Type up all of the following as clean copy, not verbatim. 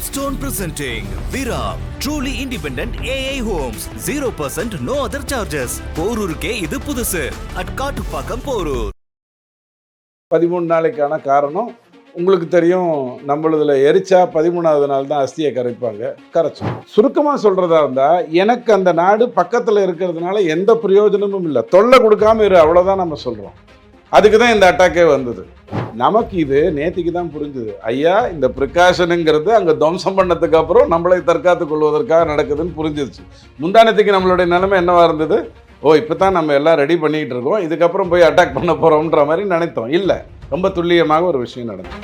Milestone presenting Vira, truly independent AI homes, 0% no other charges. போரூருக்கே இது புதுசு at Kattupakkam Porur. 13 நாளைக்கான காரணம் உங்களுக்கு தெரியும். நம்மளதுல எரிச்சா 13வது நாள் தான் அஸ்தியை கரைப்பாங்க, கரைச்சோம். சுருக்கமாக சொல்றதா இருந்தா, எனக்கு அந்த நாடு பக்கத்தில் இருக்கிறதுனால எந்த பிரயோஜனமும் இல்லை, தொல்லை கொடுக்காம இரு, அவ்வளோதான் நம்ம சொல்றோம். அதுக்கு தான் இந்த அட்டாக்கே வந்தது. நமக்கு இது நேத்திக்கு தான் புரிஞ்சுது. ஐயா, இந்த ப்ரிகாஷனுங்கிறது அங்கே துவம்சம் பண்ணதுக்கு அப்புறம் நம்மளை தற்காத்து கொள்வதற்காக நடக்குதுன்னு புரிஞ்சிருச்சு. முந்தானத்துக்கு நம்மளுடைய நிலைமை என்னவா இருந்தது? ஓ, இப்போ தான் நம்ம எல்லாம் ரெடி பண்ணிக்கிட்டு இருக்கோம், இதுக்கப்புறம் போய் அட்டாக் பண்ண போகிறோம்ன்ற மாதிரி நினைத்தோம். இல்லை, ரொம்ப துல்லியமாக ஒரு விஷயம் நடந்தது.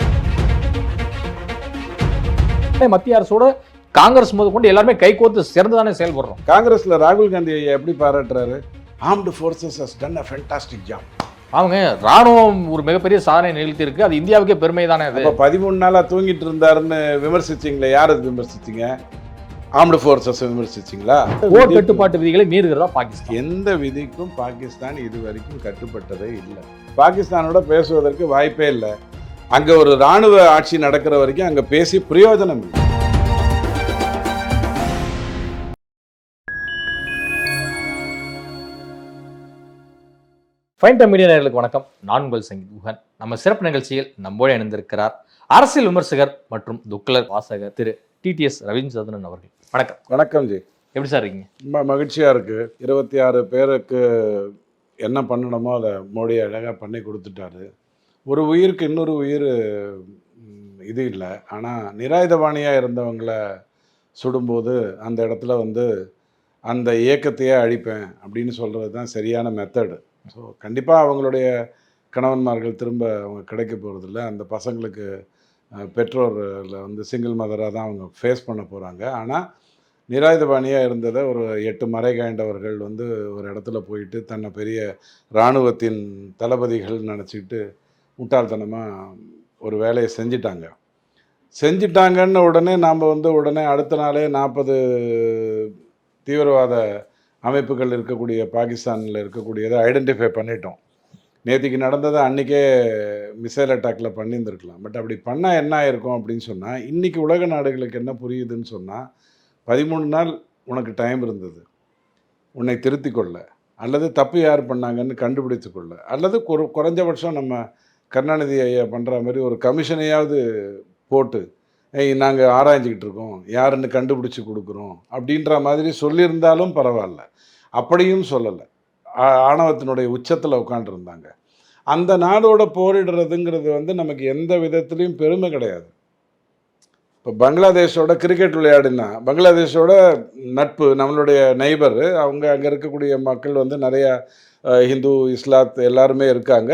மத்திய அரசோட காங்கிரஸ் முதல் கொண்டு எல்லாருமே கைகோத்து சேர்ந்து தானே செயல்படுறோம். காங்கிரஸ்ல ராகுல் காந்தி எப்படி பாராட்டுறாரு? Armed forces has done a fantastic job. அவங்க ராணுவம் ஒரு மிகப்பெரிய சாதனை நிகழ்த்தி இருக்கு, அது இந்தியாவுக்கே பெருமை தானே. அது 13 நாளா தூங்கிட்டு இருந்தாருன்னு விமர்சிச்சிங்களே, யார் அது விமர்சிச்சிங்க? Armed forces விமர்சிச்சிங்களா? போர் கட்டுப்பாட்டு விதிகளை மீறுகிறதா பாகிஸ்தான்? எந்த விதிக்கும் பாகிஸ்தான் இது வரைக்கும் கட்டுப்பட்டதே இல்லை. பாகிஸ்தானோட பேசுவதற்கு வாய்ப்பே இல்லை. அங்கே ஒரு இராணுவ ஆட்சி நடக்கிற வரைக்கும் அங்கே பேசி பிரயோஜனம் இல்லை. ஃபைன் டைம் மீடியா நேயர்களுக்கு வணக்கம். நான் உங்கள் சங்கீத் குஹன். நம்ம சிறப்பு நிகழ்ச்சியில் நம்மோடு இணைந்திருக்கிறார் அரசியல் விமர்சகர் மற்றும் துக்ளர் வாசகர் திரு டிடிஎஸ் ரவீந்திரநாதன் அவர்கள். வணக்கம். வணக்கம் ஜி. எப்படி சார் இருக்கீங்க? ரொம்ப மகிழ்ச்சியாக இருக்குது. 26 பேருக்கு என்ன பண்ணணுமோ அதை மோடி அழகாக பண்ணி கொடுத்துட்டாரு. ஒரு உயிருக்கு இன்னொரு உயிர் இது இல்லை. ஆனால் நிராயுதபாணியாக இருந்தவங்களை சுடும்போது அந்த இடத்துல அந்த இயக்கத்தையே அழிப்பேன் அப்படின்னு சொல்கிறது தான் சரியான மெத்தடு. ஸோ கண்டிப்பாக அவங்களுடைய கணவன்மார்கள் திரும்ப அவங்க கிடைக்க போகிறதில்ல. அந்த பசங்களுக்கு பெற்றோரில் சிங்கிள் மதராக தான் அவங்க ஃபேஸ் பண்ண போகிறாங்க. ஆனால் நிராயுதபாணியாக இருந்ததை ஒரு 8 மறை காய்ந்தவர்கள் ஒரு இடத்துல போயிட்டு தன்னை பெரிய இராணுவத்தின் தளபதிகள் நினச்சிக்கிட்டு முட்டாள்தனமாக ஒரு வேலையை செஞ்சிட்டாங்கன்னு உடனே நாம் உடனே அடுத்த நாளே 40 தீவிரவாத அமைப்புகள் இருக்கக்கூடிய பாகிஸ்தானில் இருக்கக்கூடியதை ஐடென்டிஃபை பண்ணிட்டோம். நேற்றுக்கு நடந்ததை அன்றைக்கே மிசைல் அட்டாக்கில் பண்ணியிருந்துருக்கலாம். பட் அப்படி பண்ணால் என்ன ஆயிருக்கும் அப்படின்னு சொன்னால், இன்றைக்கி உலக நாடுகளுக்கு என்ன புரியுதுன்னு சொன்னால், 13 நாள் உனக்கு டைம் இருந்தது, உன்னை திருத்தி கொள்ள, அல்லது தப்பு யார் பண்ணாங்கன்னு கண்டுபிடித்து கொள்ள, அல்லது குறைஞ்சபட்சம் நம்ம கருணாநிதி ஐயா பண்ணுற மாதிரி ஒரு கமிஷனையாவது போட்டு நாங்கள் ஆராய்ஞ்சிக்கிட்டு இருக்கோம், யாருன்னு கண்டுபிடிச்சி கொடுக்குறோம் அப்படின்ற மாதிரி சொல்லியிருந்தாலும் பரவாயில்ல. அப்படியும் சொல்லலை. ஆணவத்தினுடைய உச்சத்தில் உட்காண்டிருந்தாங்க. அந்த நாடோட போரிடுறதுங்கிறது நமக்கு எந்த விதத்துலேயும் பெருமை கிடையாது. இப்போ பங்களாதேஷோட கிரிக்கெட் விளையாடினா, பங்களாதேஷோட நட்பு, நம்மளுடைய நெய்பர், அவங்க அங்கே இருக்கக்கூடிய மக்கள் நிறையா ஹிந்து இஸ்லாத் எல்லாருமே இருக்காங்க.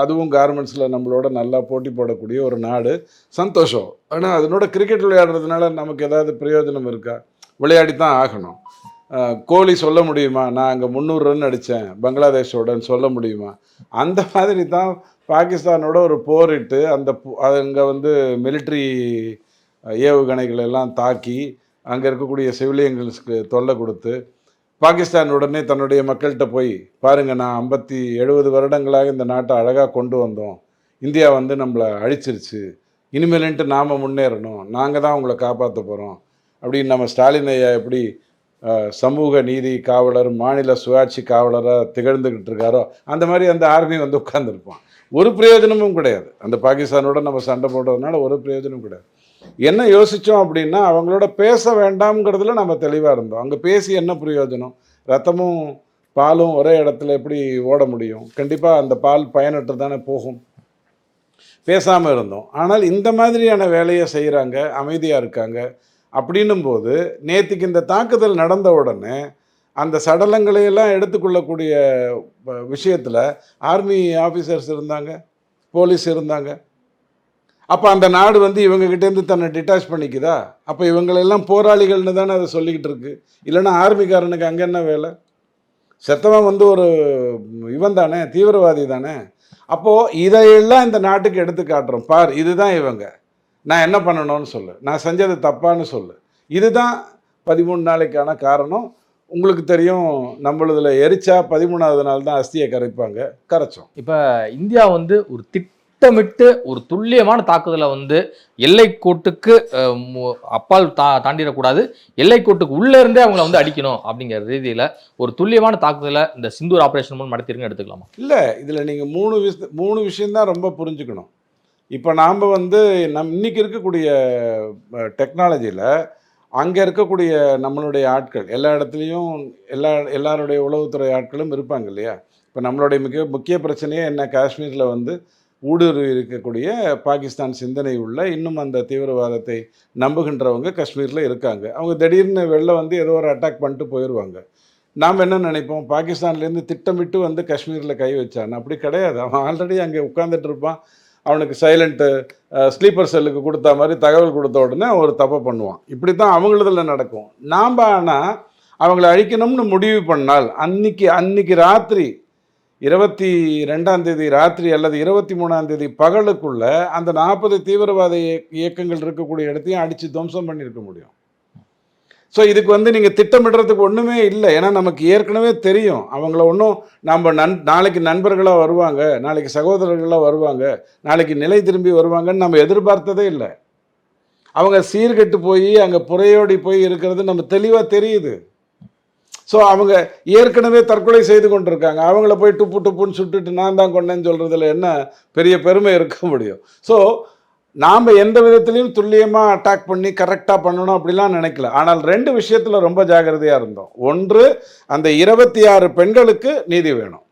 அதுவும் கார்மெண்ட்ஸில் நம்மளோட நல்லா போட்டி போடக்கூடிய ஒரு நாடு, சந்தோஷம். ஆனால் அதனோட கிரிக்கெட் விளையாடுறதுனால நமக்கு ஏதாவது பிரயோஜனம் இருக்கா? விளையாடித்தான் ஆகணும். கோலி சொல்ல முடியுமா, நான் அங்கே 300 ரன் அடித்தேன் பங்களாதேஷோடன்னு சொல்ல முடியுமா? அந்த மாதிரி தான் பாகிஸ்தானோட ஒரு போரிட்டு அங்கே மிலிட்ரி ஏவுகணைகள் எல்லாம் தாக்கி அங்கே இருக்கக்கூடிய சிவிலியன்களுக்கு தொல்லை கொடுத்து, பாகிஸ்தான் உடனே தன்னுடைய மக்கள்கிட்ட போய் பாருங்கள், நான் 70 வருடங்களாக இந்த நாட்டை அழகாக கொண்டு வந்தோம், இந்தியா நம்மளை அழிச்சிருச்சு, இனிமேலுன்ட்டு நாம் முன்னேறணும், நாங்கள் தான் உங்களை காப்பாற்ற போகிறோம் அப்படின்னு நம்ம ஸ்டாலின் ஐயா எப்படி சமூக நீதி காவலர், மாநில சுயாட்சி காவலராக திகழ்ந்துக்கிட்டு இருக்காரோ, அந்த மாதிரி அந்த ஆர்மி உட்கார்ந்துருப்பான். ஒரு பிரயோஜனமும் கிடையாது. அந்த பாகிஸ்தானோட நம்ம சண்டை போடுறதுனால ஒரு பிரயோஜனமும் கிடையாது. என்ன யோசித்தோம் அப்படின்னா, அவங்களோட பேச வேண்டாம்ங்கிறதுல நம்ம தெளிவாக இருந்தோம். அங்கே பேசி என்ன பிரயோஜனம்? ரத்தமும் பாலும் ஒரே இடத்துல எப்படி ஓட முடியும்? கண்டிப்பாக அந்த பால் பயனற்று தானே போகும். பேசாமல் இருந்தோம். ஆனால் இந்த மாதிரியான வேலையை செய்கிறாங்க, அமைதியாக இருக்காங்க. அப்படின்னும் போது நேற்றுக்கு இந்த தாக்குதல் நடந்த உடனே அந்த சடலங்களையெல்லாம் எடுத்துக்கொள்ளக்கூடிய விஷயத்தில் ஆர்மி ஆஃபீஸர்ஸ் இருந்தாங்க, போலீஸ் இருந்தாங்க. அப்போ அந்த நாடு இவங்ககிட்டேருந்து தன்னை டிட்டாச் பண்ணிக்குதா? அப்போ இவங்களெல்லாம் போராளிகள்னு தானே அதை சொல்லிக்கிட்டு இருக்கு. இல்லைன்னா ஆர்மிக்காரனுக்கு அங்கே என்ன வேலை? செத்தவன் ஒரு இவன் தானே, தீவிரவாதி தானே. அப்போது இதையெல்லாம் இந்த நாட்டுக்கு எடுத்து காட்டுறோம். பார், இதுதான் இவங்க, நான் என்ன பண்ணணும்னு சொல்லு, நான் செஞ்சது தப்பான்னு சொல்லு. இதுதான் 13 நாளைக்கான காரணம். உங்களுக்கு தெரியும், நம்மளதுல எரிச்சா 13வது நாள் தான் அஸ்தியை கரைப்பாங்க, கரைச்சோம். இப்போ இந்தியா ஒரு திட்டமிட்டு ஒரு துல்லியமான தாக்குதலை வந்து எல்லைக்கோட்டுக்கு அப்பால் தாண்டிடக்கூடாது, எல்லைக்கோட்டுக்கு உள்ள இருந்தே அவங்கள வந்து அடிக்கணும் அப்படிங்கிற ரீதியில ஒரு துல்லியமான தாக்குதலை இந்த சிந்தூர் ஆபரேஷன் மூலம் நடத்திருக்குன்னு எடுத்துக்கலாமா? இல்லை, இதில் நீங்கள் மூணு விஷயம்தான் ரொம்ப புரிஞ்சுக்கணும். இப்போ நாம் வந்து இன்னைக்கு இருக்கக்கூடிய டெக்னாலஜியில் அங்கே இருக்கக்கூடிய நம்மளுடைய ஆட்கள் எல்லா இடத்துலையும் எல்லாருடைய உளவுத்துறை ஆட்களும் இருப்பாங்க இல்லையா? இப்போ நம்மளுடைய முக்கிய பிரச்சனையே என்ன, காஷ்மீரில் வந்து ஊடுருவி இருக்கக்கூடிய பாகிஸ்தான் சிந்தனை உள்ள இன்னும் அந்த தீவிரவாதத்தை நம்புகின்றவங்க காஷ்மீரில் இருக்காங்க. அவங்க திடீர்னு வெளில வந்து ஏதோ ஒரு அட்டாக் பண்ணிட்டு போயிடுவாங்க. நாம் என்ன நினைப்போம், பாகிஸ்தான்லேருந்து திட்டமிட்டு வந்து காஷ்மீரில் கை வச்சான்னு. அப்படி கிடையாது. அவன் ஆல்ரெடி அங்கே உட்காந்துட்டு இருப்பான். அவனுக்கு சைலண்ட்டு ஸ்லீப்பர் செல்லுக்கு கொடுத்த மாதிரி தகவல் கொடுத்த உடனே ஒரு தப்பை பண்ணுவான். இப்படி தான் அவங்களதில் நடக்கும். நாம் ஆனால் அவங்கள அழிக்கணும்னு முடிவு பண்ணால் அன்னைக்கு ராத்திரி 22ஆம் தேதி ராத்திரி அல்லது 23ஆம் தேதி பகலுக்குள்ள அந்த 40 தீவிரவாத இயக்கங்கள் இருக்கக்கூடிய இடத்தையும் அடித்து துவம்சம் பண்ணியிருக்க முடியும். ஸோ இதுக்கு வந்து நீங்கள் திட்டமிடுறதுக்கு ஒன்றுமே இல்லை. ஏன்னா நமக்கு ஏற்கனவே தெரியும் அவங்கள ஒன்றும் நம்ம நாளைக்கு நண்பர்களாக வருவாங்க, நாளைக்கு சகோதரர்களாக வருவாங்க, நாளைக்கு நிலை திரும்பி வருவாங்கன்னு நம்ம எதிர்பார்த்ததே இல்லை. அவங்க சீர்கெட்டு போய் அங்கே புறையோடி போய் இருக்கிறது நம்ம தெளிவாக தெரியுது. ஸோ அவங்க ஏற்கனவே தற்கொலை செய்து கொண்டிருக்காங்க. அவங்கள போய் டுப்புன்னு சுட்டுட்டு நான் தான் கொண்டேன்னு சொல்கிறதுல என்ன பெரிய பெருமை இருக்க முடியும்? ஸோ நாம் எந்த விதத்துலையும் துல்லியமாக அட்டாக் பண்ணி கரெக்டாக பண்ணணும் அப்படிலாம் நினைக்கல. ஆனால் 2 விஷயத்தில் ரொம்ப ஜாக்கிரதையாக இருந்தோம். ஒன்று, அந்த 26 பெண்களுக்கு நீதி வேணும்.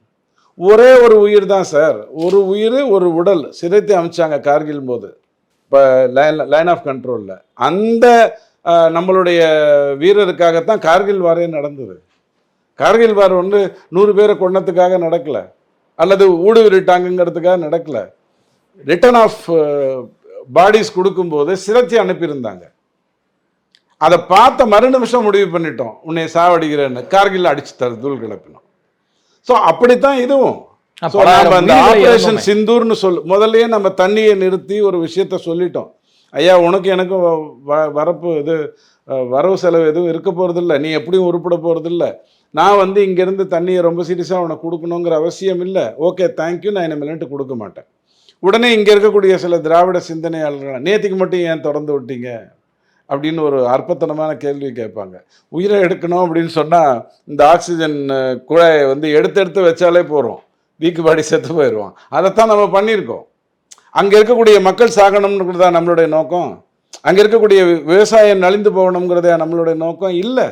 ஒரே ஒரு உயிர் தான் சார், ஒரு உயிர் ஒரு உடல் சிதைத்து அமைச்சாங்க கார்கில் போது, இப்போ லைன் ஆஃப் கண்ட்ரோலில். அந்த நம்மளுடைய வீரருக்காகத்தான் கார்கில் வாரே நடந்தது. கார்கில் வார் வந்து 100 பேரை கொன்னதுக்காக நடக்கலை, அல்லது ஊடுருவிட்டாங்கிறதுக்காக நடக்கலை. ரிட்டர்ன் ஆஃப் பாடிஸ் கொடுக்கும்போது சிதைச்சி அனுப்பியிருந்தாங்க. அதை பார்த்த மறு நிமிஷம் முடிவு பண்ணிட்டோம், உன்னை சாவடிக்கிறேன்னு. கார்கில் அடிச்சு தூள் கிளப்பினோம். ஸோ அப்படித்தான் இதுவும். ஆபரேஷன் சிந்தூர்னு முதல்லயே நம்ம தண்ணியை நிறுத்தி ஒரு விஷயத்த சொல்லிட்டோம். ஐயா, உனக்கு எனக்கும் வரவு செலவு எதுவும் இருக்க போகிறதில்ல, நீ எப்படியும் உருப்பட போகிறதில்ல, நான் வந்து இங்கேருந்து தண்ணியை ரொம்ப சீரியஸாக உனக்கு கொடுக்கணுங்கிற அவசியம் இல்லை, ஓகே தேங்க்யூ, நான் இனிமேல்ட்டு கொடுக்க மாட்டேன். உடனே இங்கே இருக்கக்கூடிய சில திராவிட சிந்தனையாளர்கள், நேற்றுக்கு மட்டும் ஏன் திறந்து விட்டீங்க அப்படின்னு ஒரு அற்பத்தனமான கேள்வி கேட்பாங்க. உயிரை எடுக்கணும் அப்படின்னு சொன்னால் இந்த ஆக்சிஜன் குழாயை வந்து எடுத்து வச்சாலே போகிறோம், வீக்குபாடி செத்து போயிடுவான். அதைத்தான் நம்ம பண்ணியிருக்கோம். அங்கே இருக்கக்கூடிய மக்கள் சாகணும்னுங்கிறதா நம்மளுடைய நோக்கம்? அங்கே இருக்கக்கூடிய விவசாயம் நலிந்து போகணுங்கிறதா நம்மளுடைய நோக்கம்? இல்லை.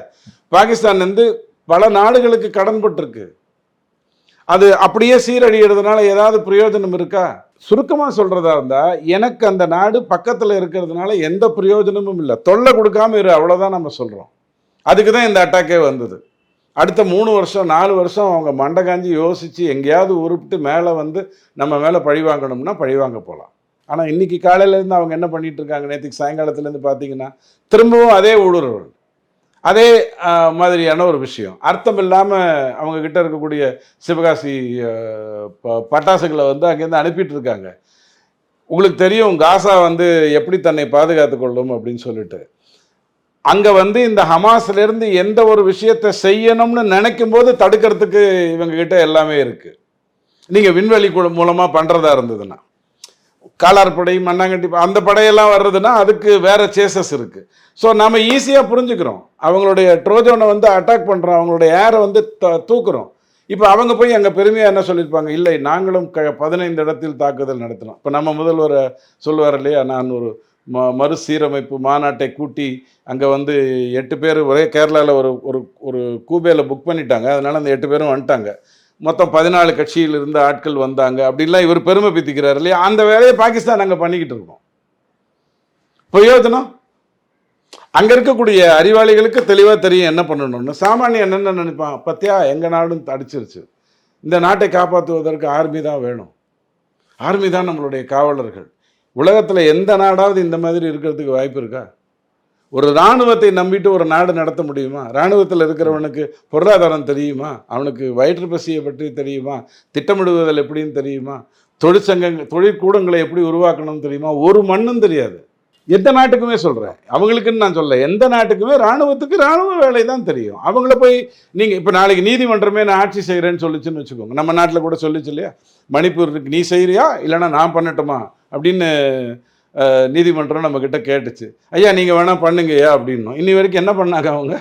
பாகிஸ்தான் வந்து பல நாடுகளுக்கு கடன்பட்டிருக்கு. அது அப்படியே சீரழிகிறதுனால ஏதாவது பிரயோஜனம் இருக்கா? சுருக்கமாக சொல்கிறதா இருந்தால், எனக்கு அந்த நாடு பக்கத்தில் இருக்கிறதுனால எந்த பிரயோஜனமும் இல்லை, தொல்லை கொடுக்காம இரு, அவ்வளோதான் நம்ம சொல்கிறோம். அதுக்கு தான் இந்த அட்டாக்கே வந்தது. அடுத்த 3 வருஷம் 4 வருஷம் அவங்க மண்டை காஞ்சி யோசித்து எங்கேயாவது உருப்பிட்டு மேலே வந்து நம்ம மேலே பழி வாங்கணும்னா பழி வாங்க போகலாம். ஆனால் இன்றைக்கி காலையிலேருந்து அவங்க என்ன பண்ணிகிட்டு இருக்காங்க, நேற்றுக்கு சாயங்காலத்துலேருந்து பார்த்தீங்கன்னா திரும்பவும் அதே ஊடுருவல், அதே மாதிரியான ஒரு விஷயம். அர்த்தம் இல்லாமல் அவங்கக்கிட்ட இருக்கக்கூடிய சிவகாசி பட்டாசுகளை வந்து அங்கேருந்து அனுப்பிட்டு இருக்காங்க. உங்களுக்கு தெரியும் காசா வந்து எப்படி தன்னை பாதுகாத்து கொள்ளும் அப்படின்னு சொல்லிட்டு. அங்கே வந்து இந்த ஹமாஸ்லேருந்து எந்த ஒரு விஷயத்தை செய்யணும்னு நினைக்கும் போது தடுக்கிறதுக்கு இவங்ககிட்ட எல்லாமே இருக்குது. நீங்கள் விண்வெளி மூலமாக பண்ணுறதா இருந்ததுன்னா, காலார்படை, மண்ணாங்கட்டி, அந்த படையெல்லாம் வர்றதுன்னா அதுக்கு வேற சேசஸ் இருக்குது. ஸோ நம்ம ஈஸியாக புரிஞ்சுக்கிறோம். அவங்களுடைய ட்ரோஜனை வந்து அட்டாக் பண்ணுறோம், அவங்களுடைய ஏரை வந்து தூக்குறோம். இப்போ அவங்க போய் அங்கே பெருமையாக என்ன சொல்லியிருப்பாங்க, இல்லை நாங்களும் 15 இடத்தில் தாக்குதல் நடத்தினோம். இப்போ நம்ம முதல்வர் சொல்லுவார் இல்லையா, நான் ஒரு மறுசீரமைப்பு மாநாட்டை கூட்டி அங்கே வந்து 8 பேர் ஒரே கேரளாவில் ஒரு கூபேயில் புக் பண்ணிட்டாங்க, அதனால் அந்த 8 பேரும் வந்துட்டாங்க, மொத்தம் 14 கட்சியில் இருந்த ஆட்கள் வந்தாங்க அப்படின்லாம் இவர் பெருமை பித்திக்கிறார் இல்லையா. அந்த வேலையை பாகிஸ்தான் அங்கே பண்ணிக்கிட்டு இருக்கோம். பிரயோஜனம் அங்கே இருக்கக்கூடிய அறிவாளிகளுக்கு தெளிவாக தெரியும் என்ன பண்ணணும்னு. சாமானியன் என்ன நினைப்பான், பத்தியா எங்கள் நாடும் அடிச்சிருச்சு, இந்த நாட்டை காப்பாற்றுவதற்கு ஆர்மி தான் வேணும், ஆர்மி தான் நம்மளுடைய காவலர்கள். உலகத்தில் எந்த நாடாவது இந்த மாதிரி இருக்கிறதுக்கு வாய்ப்பு இருக்கா? ஒரு இராணுவத்தை நம்பிட்டு ஒரு நாடு நடத்த முடியுமா? இராணுவத்தில் இருக்கிறவனுக்கு பொருளாதாரம் தெரியுமா? அவனுக்கு வயிற்று பசியை பற்றி தெரியுமா? திட்டமிடுவதில் எப்படின்னு தெரியுமா? தொழிற்சங்கங்கள் தொழிற்கூடங்களை எப்படி உருவாக்கணும்னு தெரியுமா? ஒரு மண்ணும் தெரியாது. எந்த நாட்டுக்குமே சொல்கிறேன், அவங்களுக்குன்னு நான் சொல்ல, எந்த நாட்டுக்குமே இராணுவத்துக்கு இராணுவ வேலை தான் தெரியும். அவங்கள போய் நீங்கள் இப்போ நாளைக்கு நீதிமன்றமே நான் ஆட்சி செய்கிறேன்னு சொல்லிச்சுன்னு வச்சுக்கோங்க, நம்ம நாட்டில் கூட சொல்லிச்சு இல்லையா, மணிப்பூருக்கு நீ செய்கிறியா இல்லைன்னா நான் பண்ணட்டுமா அப்படின்னு நீதிமன்றம் நம்மக்கிட்ட கேட்டுச்சு. ஐயா நீங்கள் வேணால் பண்ணுங்கய்யா அப்படின்னோம். இன்னி வரைக்கும் என்ன பண்ணாங்க அவங்க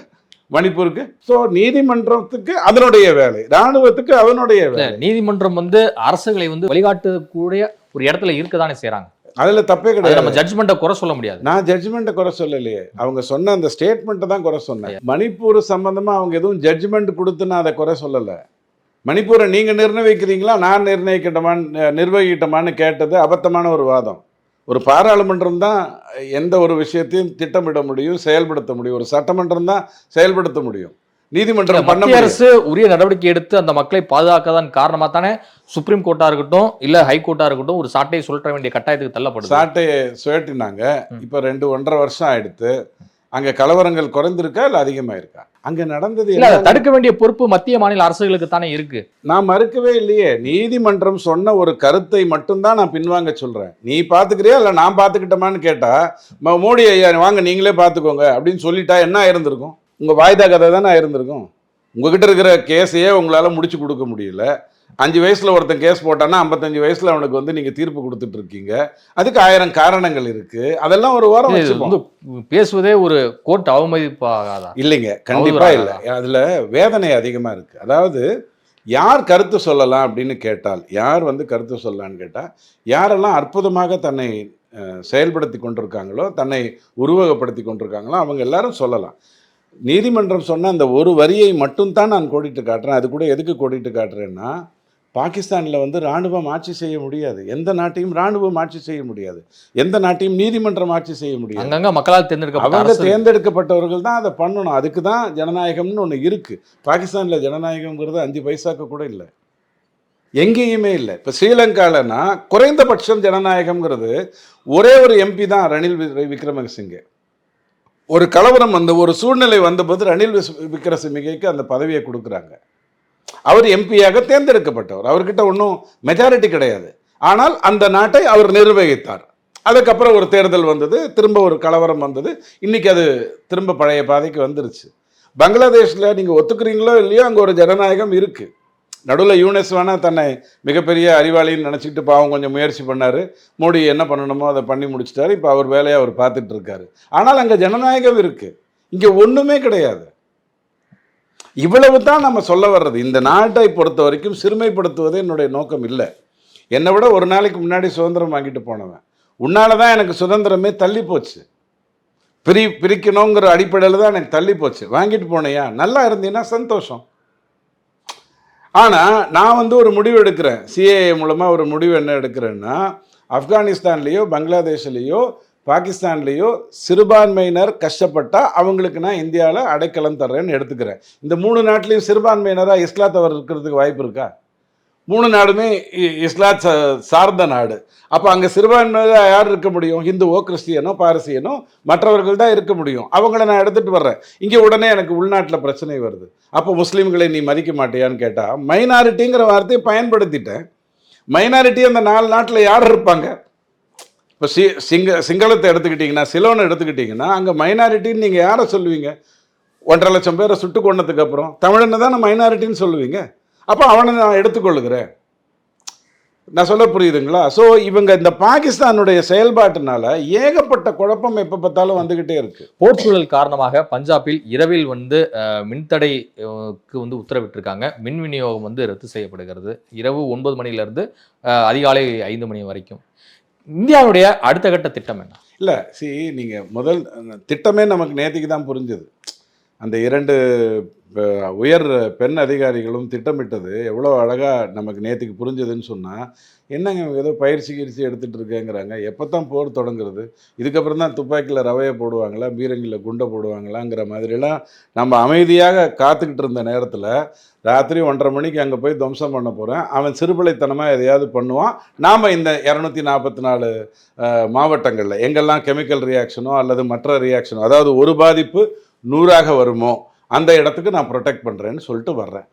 மணிப்பூருக்கு? ஸோ நீதிமன்றத்துக்கு அதனுடைய வேலை, இராணுவத்துக்கு அவனுடைய வேலை. நீதிமன்றம் வந்து அரசுகளை வந்து வழிகாட்டக்கூடிய ஒரு இடத்துல இருக்கதானே செய்றாங்க. அதில் தப்பே கிடையாது. நம்ம ஜட்ஜ்மெண்ட்டை குறை சொல்ல முடியாது. நான் ஜட்ஜ்மெண்ட்டை குறை சொல்லலையே, அவங்க சொன்ன அந்த ஸ்டேட்மெண்ட்டை தான் குறை சொன்னேன். மணிப்பூர் சம்பந்தமாக அவங்க எதுவும் ஜட்ஜ்மெண்ட் கொடுத்து நான் அதை குறை சொல்லலை. மணிப்பூரை நீங்கள் நிர்ணயிக்கிறீங்களா நான் நிர்வகிக்கிட்டமான்னு கேட்டது அபத்தமான ஒரு வாதம். ஒரு பாராளுமன்றம் தான் எந்த ஒரு விஷயத்தையும் திட்டமிட முடியும், செயல்படுத்த முடியும். ஒரு சட்டமன்றம் தான் செயல்படுத்த முடியும். நீதிமன்றம் பண்ண மத்திய அரசு உரிய நடவடிக்கை எடுத்து அந்த மக்களை பாதுகாக்கதான் காரணமா தானே சுப்ரீம் கோர்ட்டா இருக்கட்டும் இல்ல ஹை கோர்ட்டா இருக்கட்டும் ஒரு சாட்டையை சுழற்ற வேண்டிய கட்டாயத்துக்கு தள்ளப்படுது. சாட்டையை சுழட்டினாங்க. இப்போ 2-1.5 வருஷம் ஆயிடுத்து. அங்க கலவரங்கள் குறைந்திருக்கா இல்ல அதிகமா இருக்கா? அங்க நடந்தது இல்ல, தடுக்க வேண்டிய பொறுப்பு மத்திய மாநில அரசுகளுக்கு தானே இருக்கு. நான் மறுக்கவே இல்லையே. நீதிமன்றம் சொன்ன ஒரு கருத்தை மட்டும்தான் நான் பின்வாங்க சொல்றேன். நீ பாத்துக்கிறியா இல்ல நான் பாத்துக்கிட்டோமான்னு கேட்டா, மோடி ஐயா வாங்க நீங்களே பாத்துக்கோங்க அப்படின்னு சொல்லிட்டா என்ன ஆயிருந்திருக்கும்? உங்க வாய்தா கதை தானே ஆயிருந்திருக்கும். உங்ககிட்ட இருக்கிற கேஸையே உங்களால முடிச்சு கொடுக்க முடியல. 5 வயசுல ஒருத்தன் கேஸ் போட்டான்னா 55 வயசுல அவனுக்கு வந்து நீங்க தீர்ப்பு கொடுத்துட்டு இருக்கீங்க. அதுக்கு 1000 காரணங்கள் இருக்கு. அதெல்லாம் ஒரு வாரம் வந்து பேசுவதே ஒரு கோர்ட் அவமதிப்பாகாதா? இல்லைங்க, கண்டிப்பா இல்லை. அதுல வேதனை அதிகமா இருக்கு. அதாவது யார் கருத்து சொல்லலாம் அப்படின்னு கேட்டால், யார் வந்து கருத்து சொல்லலான்னு கேட்டால், யாரெல்லாம் அற்புதமாக தன்னை செயல்படுத்தி கொண்டிருக்காங்களோ, தன்னை உருவகப்படுத்தி கொண்டிருக்காங்களோ அவங்க எல்லாரும் சொல்லலாம். நீதிமன்றம் சொன்ன அந்த ஒரு வரியை மட்டும்தான் நான் கோடிட்டு காட்டுறேன். அது கூட எதுக்கு கோடிட்டு காட்டுறேன்னா, பாகிஸ்தானில் வந்து இராணுவம் ஆட்சி செய்ய முடியாது. எந்த நாட்டையும் இராணுவம் ஆட்சி செய்ய முடியாது. எந்த நாட்டையும் நீதிமன்றம் ஆட்சி செய்ய முடியாது. அங்கங்க மக்களால் அவங்க தேர்ந்தெடுக்கப்பட்டவர்கள் தான் அதை பண்ணணும். அதுக்கு தான் ஜனநாயகம்னு ஒன்று இருக்கு. பாகிஸ்தானில் ஜனநாயகம்ங்கிறது 5 பைசாக்கு கூட இல்லை, எங்கேயுமே இல்லை. இப்போ ஸ்ரீலங்காலனா குறைந்தபட்சம் ஜனநாயகம்ங்கிறது ஒரே ஒரு எம்பி தான், ரணில் விக்ரமசிங்கே. ஒரு கலவரம் வந்த ஒரு சூழ்நிலை வந்தபோது ரணில் விக்ரமசிங்கேக்கு அந்த பதவியை கொடுக்குறாங்க. அவர் எம்பியாக தேர்ந்தெடுக்கப்பட்டவர். அவர்கிட்ட ஒன்றும் மெஜாரிட்டி கிடையாது. ஆனால் அந்த நாட்டை அவர் நிர்வகித்தார். அதுக்கப்புறம் ஒரு தேர்தல் வந்தது, திரும்ப ஒரு கலவரம் வந்தது. இன்னைக்கு அது திரும்ப பழைய பாதைக்கு வந்துருச்சு. பங்களாதேஷில் நீங்கள் ஒத்துக்கிறீங்களோ இல்லையோ அங்கே ஒரு ஜனநாயகம் இருக்குது. நடுவில் யூனஸ் வேணால் தன்னை மிகப்பெரிய அறிவாளின்னு நினச்சிக்கிட்டு பாவம் கொஞ்சம் முயற்சி பண்ணார். மோடி என்ன பண்ணணுமோ அதை பண்ணி முடிச்சிட்டாரு. இப்போ அவர் வேலையை அவர் பார்த்துட்டு இருக்காரு. ஆனால் அங்கே ஜனநாயகம் இருக்குது, இங்கே ஒன்றுமே கிடையாது. இவ்வளவு தான் நம்ம சொல்ல வர்றது. இந்த நாட்டை பொறுத்த வரைக்கும் சிறுமைப்படுத்துவது என்னுடைய நோக்கம் இல்லை. என்னை விட ஒரு நாளைக்கு முன்னாடி சுதந்திரம் வாங்கிட்டு போனவன். உன்னால தான் எனக்கு சுதந்திரமே தள்ளி போச்சு. பிரிக்கணுங்கிற அடிப்படையில் தான் எனக்கு தள்ளி போச்சு. வாங்கிட்டு போனையா, நல்லா இருந்தீங்கன்னா சந்தோஷம். ஆனால் நான் வந்து ஒரு முடிவு எடுக்கிறேன், சிஏஏ மூலமாக ஒரு முடிவு என்ன எடுக்கிறேன்னா, ஆப்கானிஸ்தான்லேயோ பங்களாதேஷ்லேயோ பாகிஸ்தான்லேயோ சிறுபான்மையினர் கஷ்டப்பட்டால் அவங்களுக்கு நான் இந்தியாவில் அடைக்கலம் தர்றேன்னு எடுத்துக்கிறேன். இந்த 3 நாட்டிலையும் சிறுபான்மையினராக இஸ்லாத்தவர் இருக்கிறதுக்கு வாய்ப்பு இருக்கா? 3 நாடுமே இஸ்லாத் சார்ந்த நாடு. அப்போ அங்கே சிறுபான்மையாக யார் இருக்க முடியும்? ஹிந்துவோ கிறிஸ்டியனோ பாரசீகனோ மற்றவர்கள் தான் இருக்க முடியும். அவங்கள நான் எடுத்துகிட்டு வர்றேன். இங்கே உடனே எனக்கு உள்நாட்டில் பிரச்சனை வருது. அப்போ முஸ்லீம்களை நீ மதிக்க மாட்டியான்னு கேட்டால், மைனாரிட்டிங்கிற வார்த்தையை பயன்படுத்திட்டேன். மைனாரிட்டி அந்த 4 நாட்டில் யார் இருப்பாங்க? இப்போ சிங்களத்தை எடுத்துக்கிட்டிங்கன்னா, சிலோனை எடுத்துக்கிட்டிங்கன்னா, அங்கே மைனாரிட்டின்னு நீங்கள் யாரை சொல்லுவீங்க? 1.5 லட்சம் பேரை சுட்டு கொண்டதுக்கு அப்புறம் தமிழனை தான் மைனாரிட்டின்னு சொல்லுவீங்க. அப்போ அவனை நான் எடுத்துக்கொள்ளுகிறேன். நான் சொல்ல புரியுதுங்களா? ஸோ இவங்க இந்த பாகிஸ்தானுடைய செயல்பாட்டினால ஏகப்பட்ட குழப்பம் எப்போ பார்த்தாலும் வந்துகிட்டே இருக்கு. போர்ச்சூழல் காரணமாக பஞ்சாபில் இரவில் வந்து மின்தடைக்கு வந்து உத்தரவிட்டிருக்காங்க. மின் விநியோகம் வந்து ரத்து செய்யப்படுகிறது. இரவு 9 மணிலிருந்து அதிகாலை 5 மணி வரைக்கும். இந்தியாவுடைய அடுத்த கட்ட திட்டம் என்ன? இல்லை, நீங்கள் முதல் திட்டமே நமக்கு நேற்றுக்கு தான் புரிஞ்சுது. அந்த 2 உயர் பெண் அதிகாரிகளும் திட்டமிட்டது எவ்வளோ அழகாக நமக்கு நேற்றுக்கு புரிஞ்சதுன்னு சொன்னால், என்னங்க ஏதோ பயிற்சி எடுத்துகிட்டு இருக்கேங்கிறாங்க. எப்போ தான் போர் தொடங்குறது? இதுக்கப்புறம் தான் துப்பாக்கியில் ரவையை போடுவாங்களா, பீரங்கியில் குண்டை போடுவாங்களாங்கிற மாதிரிலாம் நம்ம அமைதியாக காத்துக்கிட்டு இருந்த நேரத்தில் ராத்திரி 1:30 மணிக்கு அங்கே போய் துவம்சம் பண்ண போகிறேன். அவன் சிறுபிள்ளைத்தனமாக எதையாவது பண்ணுவான். நாம் இந்த 244 மாவட்டங்களில் எங்கெல்லாம் கெமிக்கல் ரியாக்ஷனோ அல்லது மற்ற ரியாக்ஷனோ, அதாவது ஒரு பாதிப்பு 100ஆக வருமோ அந்த இடத்துக்கு நான் ப்ரொடெக்ட் பண்ணுறேன்னு சொல்லிட்டு வர்றேன்.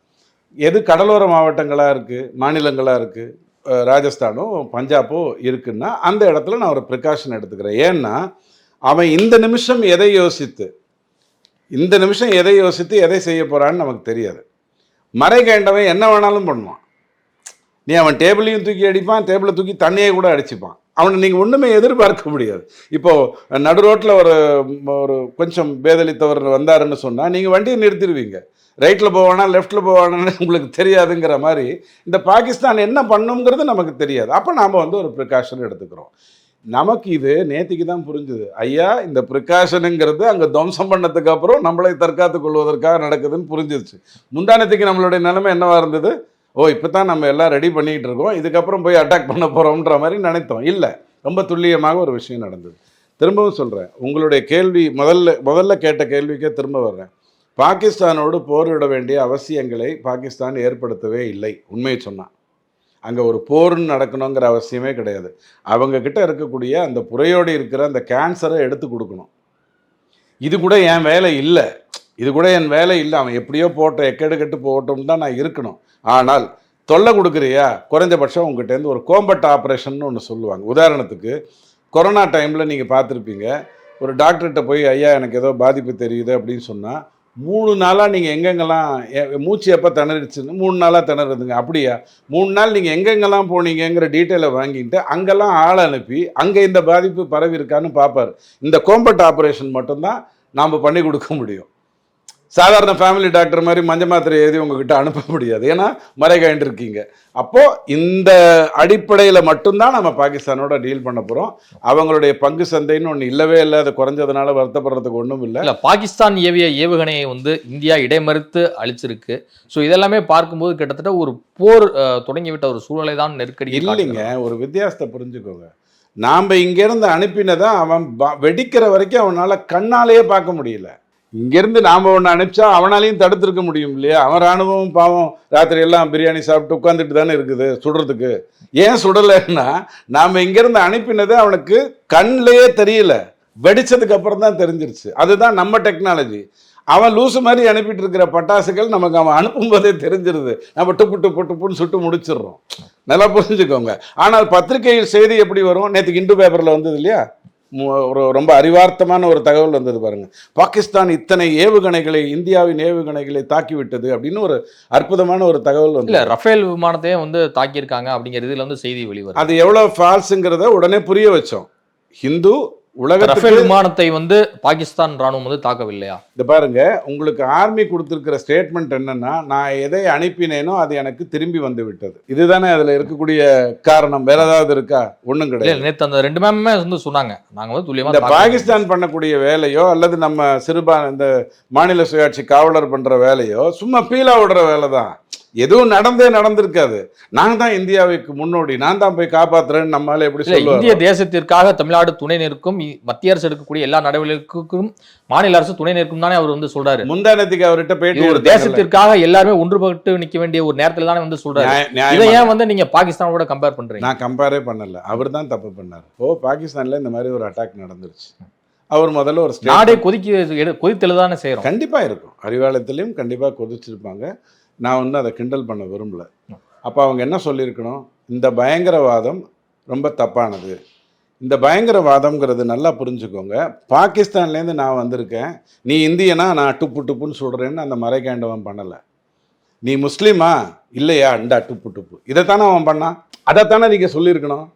எது கடலோர மாவட்டங்களாக இருக்குது, மாநிலங்களாக இருக்குது, ராஜஸ்தானோ பஞ்சாபோ இருக்குன்னா அந்த இடத்துல நான் ஒரு ப்ரிகாஷன் எடுத்துக்கிறேன். ஏன்னா அவன் இந்த நிமிஷம் எதை யோசித்து எதை செய்ய போகிறான்னு நமக்கு தெரியாது. மறை கேண்டவன் என்ன வேணாலும் பண்ணுவான். நீ அவன் டேபிளையும் தூக்கி அடிப்பான், டேபிளை தூக்கி தண்ணியை கூட அடிச்சுப்பான். அவனை நீங்கள் ஒன்றுமே எதிர்பார்க்க முடியாது. இப்போது நடு ரோட்டில் ஒரு கொஞ்சம் பேதலித்தவர் வந்தாருன்னு சொன்னால் நீங்கள் வண்டியை நிறுத்திடுவீங்க. ரைட்டில் போவானா லெஃப்ட்டில் போவானான்னு உங்களுக்கு தெரியாதுங்கிற மாதிரி இந்த பாகிஸ்தான் என்ன பண்ணுங்கிறது நமக்கு தெரியாது. அப்போ நாம் ஒரு ப்ரிகாஷன் எடுத்துக்கிறோம். நமக்கு இது நேத்திக்கு தான் புரிஞ்சுது. ஐயா, இந்த ப்ரிகாஷனுங்கிறது அங்கே துவம்சம் பண்ணதுக்கு அப்புறம் நம்மளை தற்காத்து கொள்வதற்காக நடக்குதுன்னு புரிஞ்சிருச்சு. முந்தானத்துக்கு நம்மளுடைய நிலைமை என்னவா இருந்தது? இப்போ தான் நம்ம எல்லாம் ரெடி பண்ணிக்கிட்டு இருக்கோம், இதுக்கப்புறம் போய் அட்டாக் பண்ண போகிறோம்ன்ற மாதிரி நினைத்தோம். இல்லை, ரொம்ப துல்லியமாக ஒரு விஷயம் நடந்தது. திரும்பவும் சொல்கிறேன், உங்களுடைய கேள்வி முதல்ல கேட்ட கேள்விக்கே திரும்ப வர்றேன். பாகிஸ்தானோடு போரிட வேண்டிய அவசியங்களை பாகிஸ்தான் ஏற்படுத்தவே இல்லை. உண்மையை சொன்னான், அங்கே ஒரு போர்னு நடக்கணுங்கிற அவசியமே கிடையாது. அவங்கக்கிட்ட இருக்கக்கூடிய அந்த புறையோடு இருக்கிற அந்த கேன்சரை எடுத்து கொடுக்கணும். இது கூட என் வேலை இல்லை, அவன் எப்படியோ போட்ட எக்கெடு கட்டு போட்டோம் தான் நான் இருக்கணும். ஆனால் தொல்லை கொடுக்குறியா, குறைஞ்சபட்சம் உங்ககிட்டேருந்து ஒரு கோம்பட் ஆப்ரேஷன் ஒன்று சொல்லுவாங்க. உதாரணத்துக்கு கொரோனா டைமில் நீங்கள் பார்த்துருப்பீங்க, ஒரு டாக்டர்கிட்ட போய் ஐயா எனக்கு ஏதோ பாதிப்பு தெரியுது அப்படின்னு சொன்னால் 3 நாளாக நீங்கள் எங்கெங்கெல்லாம் மூச்சு எப்போ திணறிச்சுன்னு 3 நாளாக திணறுதுங்க. அப்படியா, 3 நாள் நீங்கள் எங்கெங்கெல்லாம் போனீங்கிற டீட்டெயிலை வாங்கிட்டு அங்கெல்லாம் ஆள் அனுப்பி அங்கே இந்த பாதிப்பு பரவி இருக்கான்னு பார்ப்பார். இந்த கோம்பட் ஆப்ரேஷன் மட்டும்தான் நாம் பண்ணி கொடுக்க முடியும். சாதாரண ஃபேமிலி டாக்டர் மாதிரி மஞ்சள் மாத்திரை எழுதி உங்ககிட்ட அனுப்ப முடியாது, ஏன்னா மறைகாண்டு இருக்கீங்க. அப்போது இந்த அடிப்படையில் மட்டும்தான் நம்ம பாகிஸ்தானோட டீல் பண்ண போகிறோம். அவங்களுடைய பங்கு சந்தைன்னு ஒன்று இல்லவே இல்லை, அது குறைஞ்சதுனால வருத்தப்படுறதுக்கு ஒன்றும் இல்லை. பாகிஸ்தான் ஏவிய ஏவுகணையை இந்தியா இடைமறுத்து அழிச்சிருக்கு. ஸோ இதெல்லாமே பார்க்கும்போது கிட்டத்தட்ட ஒரு போர் தொடங்கிவிட்ட ஒரு சூழ்நிலை தான் நெருக்கடி. இல்லைங்க, ஒரு வித்தியாசத்தை புரிஞ்சுக்கோங்க. நாம் இங்கேருந்து அனுப்பினதை அவன் வெடிக்கிற வரைக்கும் அவனால் கண்ணாலேயே பார்க்க முடியல. இங்கேருந்து நாம் ஒன்று அனுப்பிச்சா அவனாலையும் தடுத்துருக்க முடியும் இல்லையா? அவன் ராணுவம் பாவம் ராத்திரி எல்லாம் பிரியாணி சாப்பிட்டு உட்காந்துட்டு தானே இருக்குது சுடுறதுக்கு. ஏன் சுடலைன்னா நாம் இங்கேருந்து அனுப்பினது அவனுக்கு கண்ணிலேயே தெரியல, வெடிச்சதுக்கு அப்புறம் தான் தெரிஞ்சிருச்சு. அதுதான் நம்ம டெக்னாலஜி. அவன் லூசு மாதிரி அனுப்பிட்டு இருக்கிற பட்டாசுகள் நமக்கு அவன் அனுப்பும்போதே தெரிஞ்சிருது. நம்ம டுப்புன்னு சுட்டு முடிச்சிடுறோம். நல்லா புரிஞ்சுக்கோங்க. ஆனால் பத்திரிகையில் செய்தி எப்படி வரும்? நேற்றுக்கு இந்து பேப்பரில் வந்தது இல்லையா, ரொம்ப அறிவார்த்தமான ஒரு தகவல் வந்தது பாருங்க. பாகிஸ்தான் இத்தனை ஏவுகணைகளை, இந்தியாவின் ஏவுகணைகளை தாக்கிவிட்டது அப்படின்னு ஒரு அற்புதமான ஒரு தகவல் வந்து. இல்ல, ரஃபேல் விமானத்தையும் தாக்கியிருக்காங்க அப்படிங்கிறதுல செய்தி வெளிவரும். அது எவ்வளவு ஃபால்ஸுங்கிறத உடனே புரிய வச்சோம். ஹிந்து ரஃபேல் விமானத்தை பாகிஸ்தான் ராணுவம் தாக்கவில்லையா? இந்த பாருங்க, உங்களுக்கு ஆர்மி கொடுத்திருக்கிற ஸ்டேட்மெண்ட் என்னன்னா, நான் எதை அனுப்பினேனோ அது எனக்கு திரும்பி வந்து விட்டது. இதுதானே அதுல இருக்கக்கூடிய காரணம். வேற ஏதாவது இருக்கா? ஒண்ணும் கிடையாது. நேத்து அந்த 2 மேமே சொன்னாங்க, நாங்க துல்லியமா இந்த பாகிஸ்தான் பண்ணக்கூடிய வேலையோ அல்லது நம்ம இந்த மாநில சுயாட்சி காவலர் பண்ற வேலையோ சும்மா பீலா விடுற வேலை தான். எதுவும் நடந்திருக்காது. நான் தான் இந்தியாவுக்கு முன்னோடி, நான் தான் போய் காப்பாத்துறேன்னு நம்மளால எப்படி சொல்லுவாங்க? இந்திய தேசத்திற்காக தமிழ்நாடு துணை நிற்கும், மத்திய அரசு எடுக்கக்கூடிய எல்லா நடவடிக்கைக்கும் மாநில அரசு துணை நிற்கும் தானே அவர் சொல்றாரு. முந்தானத்துக்கு அவர்கிட்ட பேட்டி, ஒரு தேசத்திற்காக எல்லாருமே ஒன்றுபட்டு நிக்க வேண்டிய ஒரு நேரத்துல தானே சொல்றாரு. இதை ஏன் நீங்க பாகிஸ்தானோட கம்பேர் பண்றீங்க? நான் கம்பேரே பண்ணல, அவர் தான் தப்பு பண்ணார். பாகிஸ்தான்ல இந்த மாதிரி ஒரு அட்டாக் நடந்துருச்சு. அவர் முதல்ல ஒரு நாடே கொதித்தெழுதானே செய்யறோம். கண்டிப்பா இருக்கும், அறிவாலயத்திலையும் கண்டிப்பா கொதிச்சிருப்பாங்க. நான் அதை கிண்டல் பண்ண விரும்பல. அப்போ அவங்க என்ன சொல்லியிருக்கணும்? இந்த பயங்கரவாதம் ரொம்ப தப்பானது. இந்த பயங்கரவாதம்ங்கிறது நல்லா புரிஞ்சுக்கோங்க. பாகிஸ்தான்லேருந்து நான் வந்திருக்கேன், நீ இந்தியனா, நான் டுப்புன்னு சொல்கிறேன்னு அந்த மறைக்காண்டவன் பண்ணலை. நீ முஸ்லீமா இல்லையா, இந்தா டுப்பு இதைத்தானே அவன் பண்ணான். அதைத்தானே நீங்கள் சொல்லியிருக்கணும்.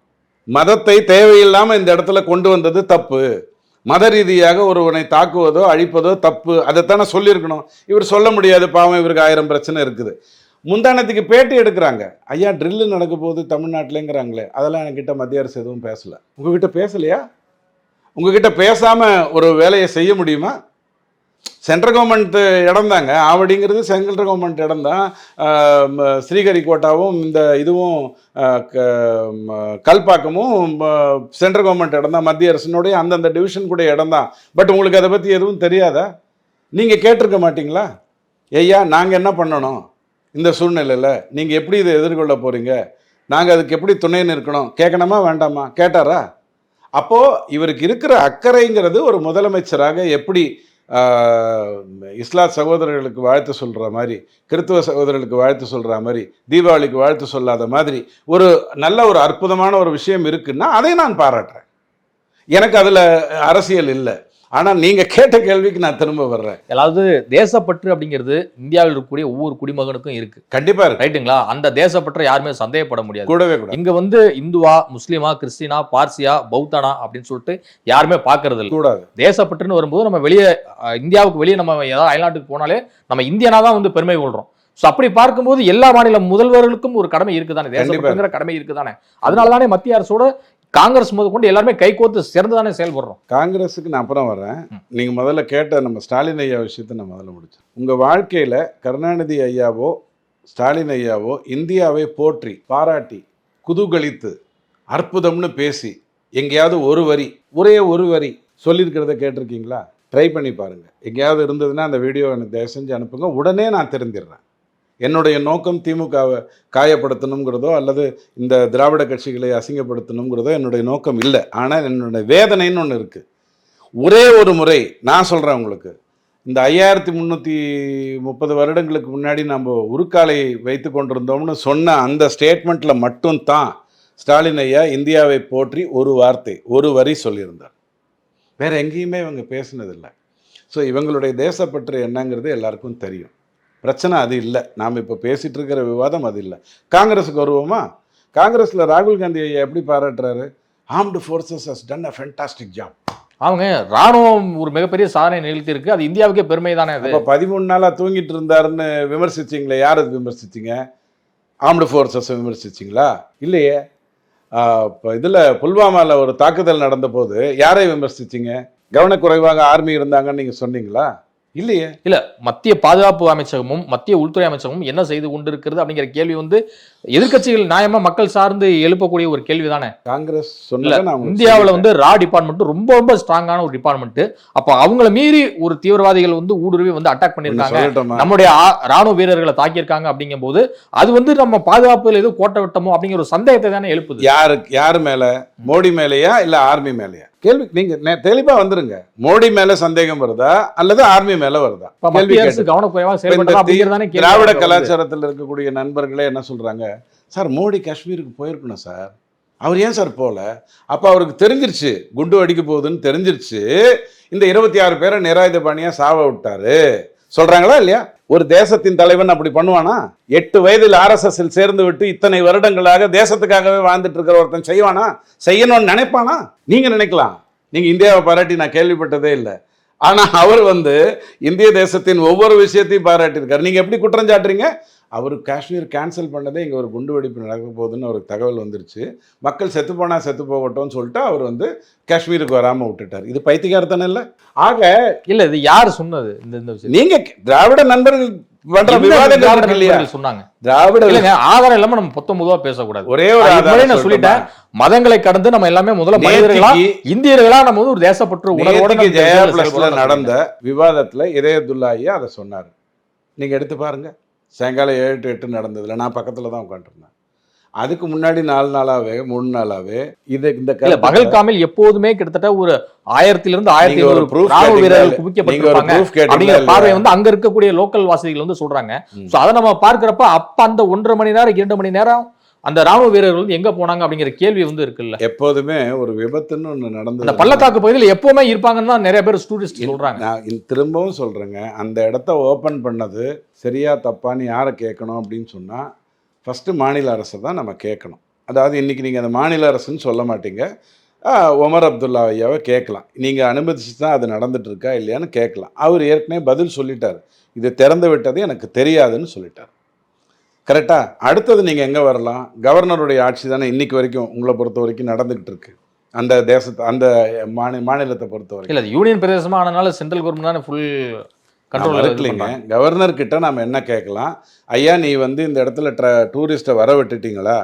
மதத்தை தேவையில்லாமல் இந்த இடத்துல கொண்டு வந்தது தப்பு, மத ரீதியாக ஒருவனை தாக்குவதோ அழிப்பதோ தப்பு, அதைத்தானே சொல்லியிருக்கணும். இவர் சொல்ல முடியாது, பாவம், இவருக்கு 1000 பிரச்சனை இருக்குது. முந்தானத்துக்கு பேட்டி எடுக்கிறாங்க, ஐயா ட்ரில்லு நடக்க போகுது தமிழ்நாட்டிலேங்கிறாங்களே, அதெல்லாம் என்கிட்ட மத்திய அரசு எதுவும் பேசலை. உங்ககிட்ட பேசலையா? உங்ககிட்ட பேசாமல் ஒரு வேலையை செய்ய முடியுமா? சென்ட்ரல் கவர்மெண்ட் இடம் தாங்க, ஆவடிங்கிறது சென்ட்ரல் கவர்மெண்ட் இடம் தான். ஸ்ரீஹரிகோட்டாவும் இந்த இதுவும் கல்பாக்கமும் சென்ட்ரல் கவர்மெண்ட் இடம் தான், மத்திய அரசினுடைய அந்தந்த டிவிஷன் கூட இடம் தான். பட் உங்களுக்கு அதை பற்றி எதுவும் தெரியாதா? நீங்கள் கேட்டிருக்க மாட்டிங்களா? ஐயா நாங்கள் என்ன பண்ணணும் இந்த சூழ்நிலையில், நீங்கள் எப்படி இதை எதிர்கொள்ள போகிறீங்க, நாங்கள் அதுக்கு எப்படி துணைன்னு இருக்கணும், கேட்கணுமா வேண்டாமா? கேட்டாரா? அப்போது இவருக்கு இருக்கிற அக்கறைங்கிறது ஒரு முதலமைச்சராக எப்படி இஸ்லாம் சகோதரர்களுக்கு வாழ்த்து சொல்கிற மாதிரி, கிறித்துவ சகோதரர்களுக்கு வாழ்த்து சொல்கிற மாதிரி, தீபாவளிக்கு வாழ்த்து சொல்லாத மாதிரி ஒரு நல்ல ஒரு அற்புதமான ஒரு விஷயம் இருக்குன்னா அதை நான் பாராட்டுறேன். எனக்கு அதில் அரசியல் இல்லை. ஆனால் நீங்கள் கேட்ட கேள்விக்கு நான் திரும்ப வர்றேன். அதாவது தேசப்பற்று அப்படிங்கிறது இந்தியாவில் இருக்கக்கூடிய ஒவ்வொரு குடிமகனுக்கும் இருக்கு. கண்டிப்பாக இருக்கு. ரைட்டுங்களா? அந்த தேசப்பற்றை யாருமே சந்தேகப்பட முடியாது. கூடவே கூட இங்க வந்து இந்துவா, முஸ்லீமா, கிறிஸ்டினா, பார்சியா, பௌத்தானா அப்படின்னு சொல்லிட்டு யாருமே பாக்குறது இல்லை. கூடாது. தேசப்பற்றுன்னு வரும்போது நம்ம வெளியே இந்தியாவுக்கு வெளியே நம்ம ஏதாவது அயல்நாட்டுக்கு போனாலே நம்ம இந்தியனா தான் வந்து பெருமை கொள்றோம். ஸோ அப்படி பார்க்கும்போது எல்லா மாநில முதல்வர்களுக்கும் ஒரு கடமை இருக்குதானே, தேசப்பற்றுங்கிற கடமை இருக்குதானே. அதனாலதானே மத்திய அரசோட காங்கிரஸ் முதல் கொண்டு எல்லாருமே கைகோர்த்து சிறந்துதானே செயல்படுறோம். காங்கிரஸுக்கு நான் அப்புறம் வர்றேன். நீங்க முதல்ல கேட்ட நம்ம ஸ்டாலின் ஐயா விஷயத்தை நான் முதல்ல முடிச்சேன். உங்க வாழ்க்கையில கருணாநிதி ஐயாவோ ஸ்டாலின் ஐயாவோ இந்தியாவை போற்றி பாராட்டி குதூகலித்து அற்புதம்னு பேசி எங்கேயாவது ஒரே ஒரு வரி சொல்லியிருக்கிறத கேட்டிருக்கீங்களா? ட்ரை பண்ணி பாருங்க. எங்கேயாவது இருந்ததுன்னா அந்த வீடியோ எனக்கு தயவு செஞ்சு அனுப்புங்க. உடனே நான் தெரிஞ்சிடுறேன். என்னுடைய நோக்கம் திமுகவை காயப்படுத்தணுங்கிறதோ அல்லது இந்த திராவிட கட்சிகளை அசிங்கப்படுத்தணுங்கிறதோ என்னுடைய நோக்கம் இல்லை. ஆனால் என்னுடைய வேதனைன்னு ஒன்று இருக்குது. ஒரே ஒரு முறை நான் சொல்கிறேன் உங்களுக்கு, இந்த 5330 வருடங்களுக்கு முன்னாடி நம்ம உருக்காலை வைத்து கொண்டிருந்தோம்னு சொன்ன அந்த ஸ்டேட்மெண்ட்டில் மட்டும்தான் ஸ்டாலின் ஐயா இந்தியாவை போற்றி ஒரு வார்த்தை ஒரு வரி சொல்லியிருந்தார். வேறு எங்கேயுமே இவங்க பேசினதில்லை. ஸோ இவங்களுடைய தேசப்பற்று என்னங்கிறது எல்லாருக்கும் தெரியும். பிரச்சனை அது இல்லை. நாம் இப்போ பேசிகிட்டு இருக்கிற விவாதம் அது இல்லை. காங்கிரஸுக்கு வருவோமா? காங்கிரஸில் ராகுல் காந்தி ஐயா எப்படி பாராட்டுறாரு? Armed forces has done a fantastic job. அவங்க ராணுவம் ஒரு மிகப்பெரிய சாதனை நிகழ்த்தி இருக்கு. அது இந்தியாவுக்கே பெருமை தானே. இப்போ 13 நாளாக தூங்கிட்டு இருந்தாருன்னு விமர்சிச்சிங்களே, யார் அது விமர்சிச்சிங்க? ஆர்ம்டு ஃபோர்ஸஸை விமர்சிச்சிங்களா? இல்லையே. இப்போ இதில் புல்வாமாவில் ஒரு தாக்குதல் நடந்த போது யாரை விமர்சிச்சிங்க? கவனக்குறைவாக ஆர்மி இருந்தாங்கன்னு நீங்கள் சொன்னீங்களா? இல்லையே. இல்ல, மத்திய பாதுகாப்பு அமைச்சகமும் மத்திய உள்துறை அமைச்சகமும் என்ன செய்து கொண்டிருக்கிறது அப்படிங்கிற கேள்வி வந்து எதிர்க்கட்சிகள் நியாயமா மக்கள் சார்ந்து எழுப்பக்கூடிய ஒரு கேள்வி தானே. காங்கிரஸ் இந்தியாவில் வந்து ரா டிபார்ட்மெண்ட் ரொம்ப ரொம்ப ஸ்ட்ராங்கான ஒரு டிபார்ட்மெண்ட். அப்ப அவங்கள மீறி ஒரு தீவிரவாதிகள் வந்து ஊடுருவி வந்து அட்டாக் பண்ணிருக்காங்க, நம்முடைய ராணுவ வீரர்களை தாக்கியிருக்காங்க அப்படிங்கும் போது அது வந்து நம்ம பாதுகாப்புல ஏதோ கோட்டை விட்டமோ அப்படிங்கிற ஒரு சந்தேகத்தை தானே எழுப்புது. யாரு மேல? மோடி மேலேயா இல்ல ஆர்மி மேலேயா? கேள்வி நீங்க தெளிவா வந்துருங்க. மோடி மேல சந்தேகம் வருதா அல்லது ஆர்மி மேல வருதா? திராவிட கலாச்சாரத்தில் இருக்கக்கூடிய நண்பர்களே என்ன சொல்றாங்க, சார் மோடி காஷ்மீருக்கு போயிருக்கணும் சார், அவர் ஏன் சார் போல? அப்ப அவருக்கு தெரிஞ்சிருச்சு குண்டு அடிக்க போகுதுன்னு தெரிஞ்சிருச்சு, இந்த 26 பேரை நிராயுதபாணியா சாவ விட்டாரு சொல்றாங்களா இல்லையா? ஒரு தேசத்தின் தலைவன் அப்படி பண்ணுவானா? 8 வயதில் RSS சேர்ந்து விட்டு இத்தனை வருடங்களாக தேசத்துக்காகவே வாழ்ந்துட்டு இருக்கிற ஒருத்தன் செய்வானா? செய்யணும்னு நினைப்பானா? நீங்க நினைக்கலாம். நீங்க இந்தியாவை பாராட்டி நான் கேள்விப்பட்டதே இல்லை. ஆனா அவர் வந்து இந்திய தேசத்தின் ஒவ்வொரு விஷயத்தையும் பாராட்டியிருக்காரு. நீங்க எப்படி குற்றம் சாட்டுறீங்க? அவர் காஷ்மீர் கேன்சல் பண்ணதே இங்கே ஒரு குண்டு வெடிப்பு நடக்க போகுதுன்னு அவருக்கு தகவல் வந்துருச்சு. மக்கள் செத்து போனா செத்து போகட்டும்னு சொல்லிட்டு அவர் வந்து காஷ்மீருக்கு வராமல் விட்டுட்டார். இது பைத்தியக்காரத்தனம் இல்லை? ஆக இல்லை, இது யார் சொன்னது? இந்த விஷயம் நீங்க திராவிட நண்பர்கள் பண்ற விவாதங்கள் இல்லையா சொன்னாங்க? திராவிட ஆதாரம் இல்லாம நம்ம பொதுவா பேசக்கூடாது. ஒரே ஒரு ஆதாரம் நான் சொல்லிட்டேன். மதங்களை கடந்து நம்ம எல்லாமே முதல்ல மனிதர்களா இந்தியர்களா நம்ம வந்து ஒரு தேசப்பற்று உணர்வோட ஜெயா பிளஸ்ல நடந்த விவாதத்துல இதயத்துல்லா ஐயா அதை சொன்னார். நீங்க எடுத்து பாருங்க. சாயங்காலம் 7 to 8 நடந்ததுல நான் பக்கத்துல தான் உட்காந்துருந்தேன். அதுக்கு முன்னாடி 4 நாளாவே 3 நாளாவே இந்த பகல்காமில் எப்போதுமே கிட்டத்தட்ட ஒரு 1000 இருந்து 1500 ராணுவ வீரர்கள் குவிக்கப்பட்டிருப்பாங்க அப்படிங்கிற பார்வை வந்து அங்க இருக்கக்கூடிய லோக்கல் வாசிகள் வந்து சொல்றாங்க. சோ அதை நம்ம பார்க்கிறப்ப அப்ப அந்த 1.5 மணி நேரம் 2 மணி நேரம் அந்த ராணுவ வீரர்கள் வந்து எங்க போனாங்க அப்படிங்கிற கேள்வி வந்து இருக்குல்ல. எப்போதுமே ஒரு விபத்துன்னு ஒன்று நடந்தது. அந்த பள்ளத்தாக்கு பகுதியில் எப்பவுமே இருப்பாங்கன்னு தான் நிறைய பேர் ஸ்டூடெண்ட்ஸ் சொல்றாங்க. நான் திரும்பவும் சொல்றேங்க, அந்த இடத்த ஓபன் பண்ணது சரியா தப்பான்னு யாரை கேட்கணும் அப்படின்னு சொன்னா ஃபர்ஸ்ட் மாநில அரசை தான் நம்ம கேட்கணும். அதாவது இன்னைக்கு நீங்க அந்த மாநில அரசுன்னு சொல்ல மாட்டீங்க, ஒமர் அப்துல்லா ஐயாவை கேட்கலாம். நீங்க அனுமதிச்சு தான் அது நடந்துட்டு இருக்கா இல்லையான்னு கேட்கலாம். அவர் ஏற்கனவே பதில் சொல்லிட்டார், இது திறந்து விட்டது எனக்கு தெரியாதுன்னு சொல்லிட்டார். கரெக்டா? அடுத்தது நீங்கள் எங்கே வரலாம்? கவர்னருடைய ஆட்சி தானே இன்னைக்கு வரைக்கும் உங்களை பொறுத்த வரைக்கும் நடந்துகிட்டு இருக்கு. அந்த தேசத்தை அந்த மாநிலத்தை பொறுத்த வரைக்கும் இல்லை, யூனியன் பிரதேசமா ஆனனால சென்ட்ரல் கவர்மெண்ட் தானே ஃபுல் கண்ட்ரோல் இருக்குல்லைங்க. கவர்னர் கிட்ட நாம் என்ன கேட்கலாம்? ஐயா நீ வந்து இந்த இடத்துல டூரிஸ்ட்டை வர விட்டுட்டீங்களா,